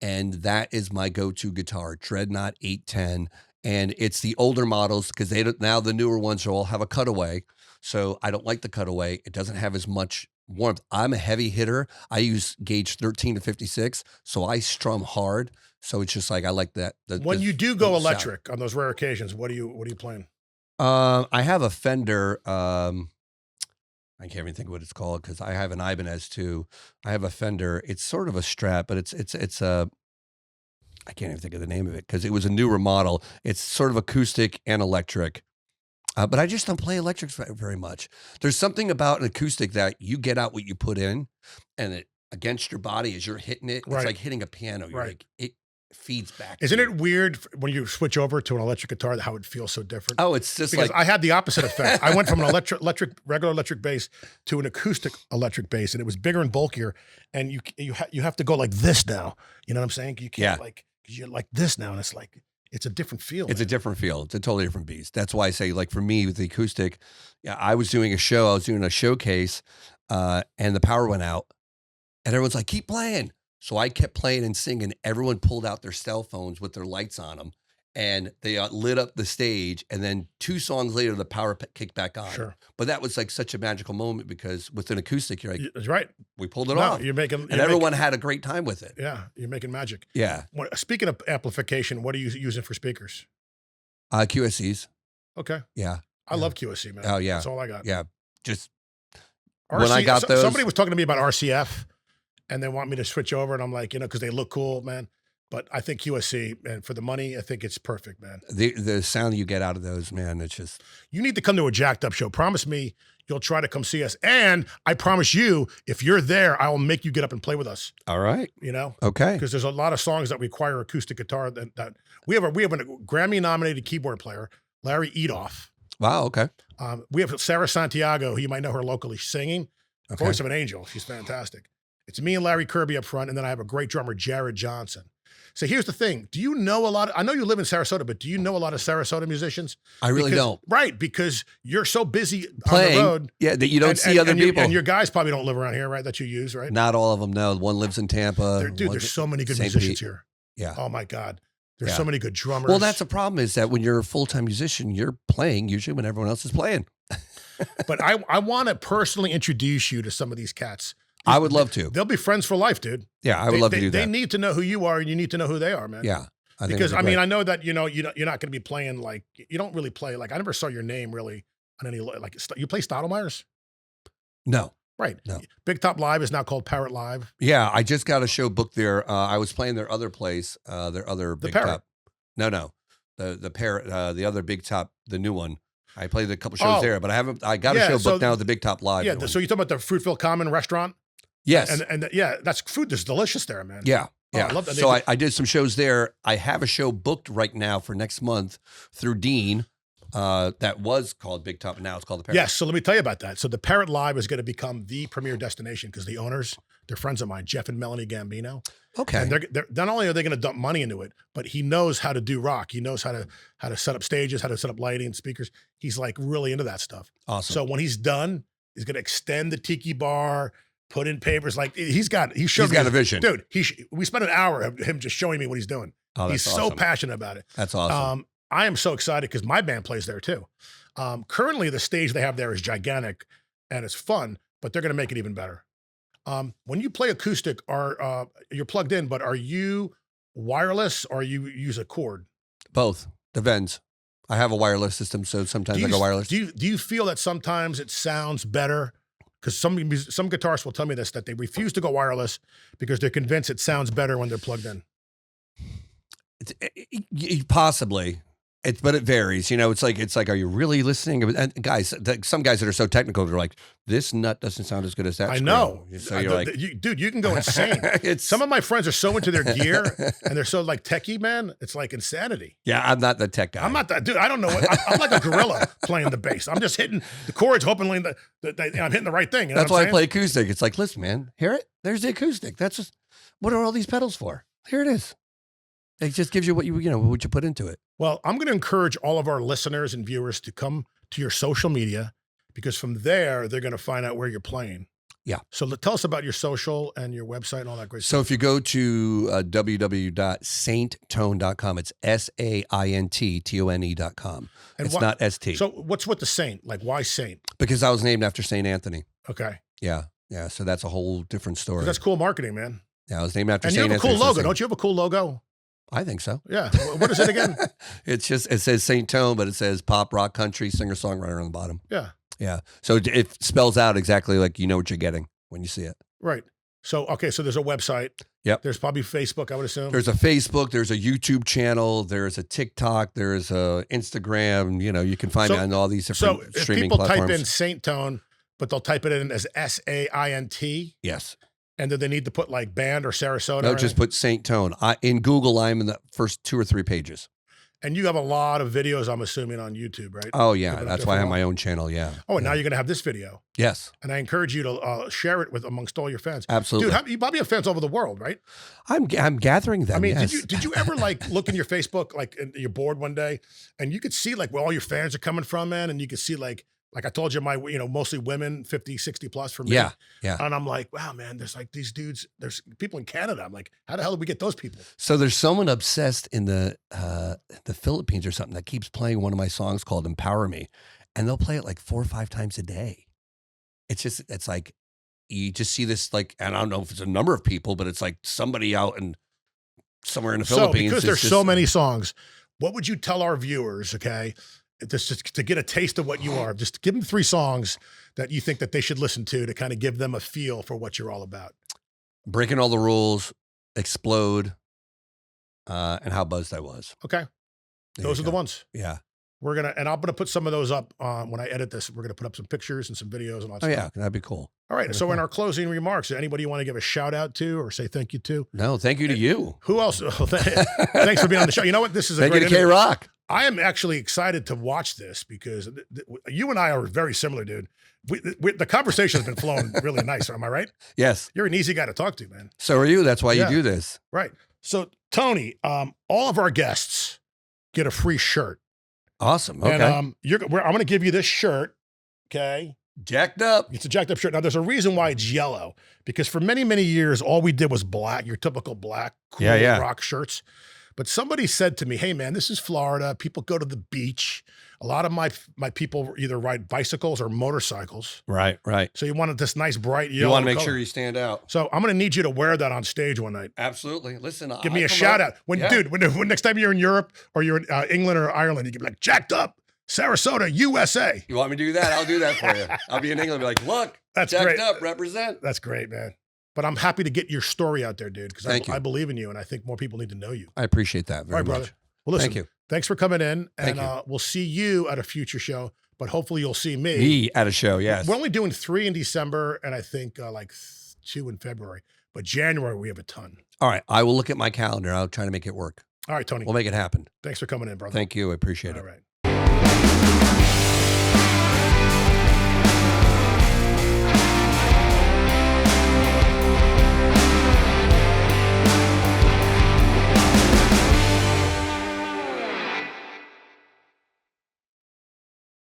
and that is my go-to guitar. Dreadnought 810, and it's the older models because they don't, now the newer ones all have a cutaway. So I don't like the cutaway. It doesn't have as much warmth. I'm a heavy hitter. I use gauge 13 to 56, so I strum hard. So it's just like I like that. When you do go electric on those rare occasions, what are you playing? I have a Fender. I can't even think what it's called because I have an Ibanez too. I have a Fender. It's sort of a Strat, but it's a. I can't even think of the name of it because it was a newer model. It's sort of acoustic and electric. But I just don't play electrics very much. There's something about an acoustic that you get out what you put in, and it against your body as you're hitting it. It's like hitting a piano. You're like it feeds back. Isn't it weird when you switch over to an electric guitar how it feels so different? Oh, it's just because I had the opposite effect. I went from an regular electric bass to an acoustic electric bass, and it was bigger and bulkier. And you have to go like this now. You know what I'm saying? You can't because you're like this now, and it's like. It's a different feel. It's a different feel. It's a totally different beast. That's why I say, like, for me with the acoustic, I was doing a show. I was doing a showcase, and the power went out, and everyone's like, "Keep playing." So I kept playing and singing. Everyone pulled out their cell phones with their lights on them, and they lit up the stage. And then 2 songs later, the power kicked back on. Sure. But that was like such a magical moment because with an acoustic, you're like, that's right. We pulled it off. Everyone had a great time with it. Yeah, you're making magic. Yeah. Speaking of amplification, what are you using for speakers? QSCs. Okay. Yeah. I love QSC, man. Oh, yeah. That's all I got. Yeah. Just when I got those. Somebody was talking to me about RCF, and they want me to switch over, and I'm like, because they look cool, man. But I think QSC, and for the money, I think it's perfect, man. The sound you get out of those, man, it's just. You need to come to a Jacked Up show. Promise me you'll try to come see us. And I promise you, if you're there, I will make you get up and play with us. All right. Okay. Because there's a lot of songs that require acoustic guitar that we have a Grammy-nominated keyboard player, Larry Edoff. Wow, okay. We have Sarah Santiago, who you might know her locally, singing. Voice of an angel. She's fantastic. It's me and Larry Kirby up front, and then I have a great drummer, Jared Johnson. So here's the thing. Do you know a lot I know you live in Sarasota, but do you know a lot of Sarasota musicians? I really don't. Right, because you're so busy playing on the road. Yeah, that you don't see other people. And your guys probably don't live around here, right, that you use, right? Not all of them, no. One lives in Tampa. There's so many good musicians here. Yeah. Oh, my God. There's so many good drummers. Well, that's the problem is that when you're a full-time musician, you're playing usually when everyone else is playing. But I want to personally introduce you to some of these cats. I would love to. They'll be friends for life, dude. Yeah, I would love to do that. They need to know who you are, and you need to know who they are, man. Yeah. Because I mean, I know that you're not going to be playing like you don't really play like I never saw your name really on any like you play Stottlemeyer's? No. Right. No. Big Top Live is now called Parrot Live. Yeah, I just got a show booked there. I was playing their other place, their other Big Top. No. The Parrot, the other Big Top, the new one. I played a couple shows there, but I got a show booked now at the Big Top Live. Yeah, so you're talking about the Fruitville Common restaurant? Yes. And yeah, that's food is delicious there, man. Yeah. Yeah. I love that. So I did some shows there. I have a show booked right now for next month through Dean that was called Big Top, and now it's called the Parrot. Yes, so let me tell you about that. So the Parrot Live is going to become the premier destination because the owners, they're friends of mine, Jeff and Melanie Gambino. Okay. And they're not only are they going to dump money into it, but he knows how to do rock. He knows how to set up stages, how to set up lighting and speakers. He's like really into that stuff. Awesome. So when he's done, he's going to extend the tiki bar, put in papers. Like he's got a vision, dude. We spent an hour of him just showing me what he's doing. Oh, he's so passionate about it. That's awesome. I am so excited because my band plays there too. Currently, the stage they have there is gigantic and it's fun, but they're going to make it even better. When you play acoustic, you're plugged in, but are you wireless or you use a cord? Both. Depends. I have a wireless system, so sometimes I go wireless. Do you feel that sometimes it sounds better? Because some guitarists will tell me this, that they refuse to go wireless because they're convinced it sounds better when they're plugged in. Possibly. But it varies. You know, it's like, are you really listening? And guys, some guys that are so technical, they're like, this nut doesn't sound as good as that. I screw. know. So you're like, dude, you can go insane. Some of my friends are so into their gear and they're so like techie, man. It's like insanity. yeah, I'm not the tech guy. I'm not that dude. I don't know. I'm like a gorilla playing the bass. I'm just hitting the chords, hoping I'm hitting the right thing. You know That's what why I'm I play acoustic. It's like, listen, man, hear it? There's the acoustic. That's just, what are all these pedals for? Here it is. It just gives you what you put into it. Well, I'm going to encourage all of our listeners and viewers to come to your social media because from there, they're going to find out where you're playing. Yeah. So tell us about your social and your website and all that great So stuff. if you go to www.sainttone.com, it's SAINTTONE.com. And It's not ST. So what's with the Saint? Like, why Saint? Because I was named after St. Anthony. Okay. Yeah. Yeah. So that's a whole different story. That's cool marketing, man. Yeah. I was named after And you St. have a Anthony. cool logo. Don't you have a cool logo? I think so. Yeah. What is it again? It says Saint Tone, but it says pop, rock, country, singer, songwriter on the bottom. Yeah. Yeah. So it spells out exactly like you know what you're getting when you see it. Right. So, okay. So there's a website. Yep. There's probably Facebook, I would assume. There's a Facebook, there's a YouTube channel, there's a TikTok, there's a Instagram. You know, you can find me on all these different So if streaming people platforms. type in Saint Tone, but they'll type it in as SAINT, Yes. and then they need to put like band or Sarasota. No, or just anything? put Saint Tone. In Google, I'm in the first 2 or 3 pages. And you have a lot of videos, I'm assuming, on YouTube, right? Oh, yeah. Put it up That's there why I for have all. my own channel. Yeah. Oh, and Yeah. now you're going to have this video. Yes, And I encourage you to share it with amongst all your fans. absolutely. Dude, you probably have fans all over the world, right? I'm gathering them. I mean, yes. did you ever like look in your Facebook, like you're bored one day and you could see like where all your fans are coming from, man? And you could see like I told you, mostly women, 50, 60 plus for me. Yeah, yeah. And I'm like, wow, man, there's like these dudes, there's people in Canada. I'm like, how the hell did we get those people? So there's someone obsessed in the Philippines or something that keeps playing one of my songs called "Empower Me," and they'll play it like 4 or 5 times a day. It's like you just see this like, and I don't know if it's a number of people, but it's like somebody out and somewhere in the Philippines. Because there's is so just- many songs, what would you tell our viewers, okay, just to get a taste of what you are? Just give them 3 songs that you think that they should listen to kind of give them a feel for what you're all about. Breaking All the Rules, Explode, and How Buzzed I Was. Okay. There Those you are the go. ones. Yeah. I'm going to put some of those up when I edit this. We're going to put up some pictures and some videos and all that Oh stuff. yeah, that'd be cool. All right. That'd be So in cool. our closing remarks, anybody you want to give a shout out to or say thank you to? No, thank you to you. Who else? Oh, thanks for being on the show. You know what? This is a Thank you great to K interview. Rock. I am actually excited to watch this because you and I are very similar, dude. The conversation has been flowing really nice. Am I right? Yes. You're an easy guy to talk to, man. So are you. That's why Yeah. you do this. Right. So Tony, all of our guests get a free shirt. Awesome. Okay. And I'm going to give you this shirt. Okay. Jacked up. It's a jacked up shirt. Now, there's a reason why it's yellow because for many, many years, all we did was black, your typical black, cool Yeah. rock shirts. But somebody said to me, hey, man, this is Florida. People go to the beach. A lot of my people either ride bicycles or motorcycles. Right. So you wanted this nice, bright yellow You want to make color. sure you stand out. So I'm going to need you to wear that on stage one night. Absolutely. Listen, Give me a shout out. When next time you're in Europe or you're in England or Ireland, you can be like, jacked up, Sarasota, USA. You want me to do that? I'll do that for you. I'll be in England and be like, look, That's jacked great. up, represent. That's great, man. But I'm happy to get your story out there, dude, because Thank you. I believe in you, and I think more people need to know you. I appreciate that very All right, brother. much. Well, listen, Thank you. thanks for coming in, Thank and we'll see you at a future show, but hopefully you'll see me. Me at a show, yes. We're only doing 3 in December, and I think 2 in February, but January we have a ton. All right. I will look at my calendar. I'll try to make it work. All right, Tony. We'll make it happen. Thanks for coming in, brother. Thank you. I appreciate it. All right.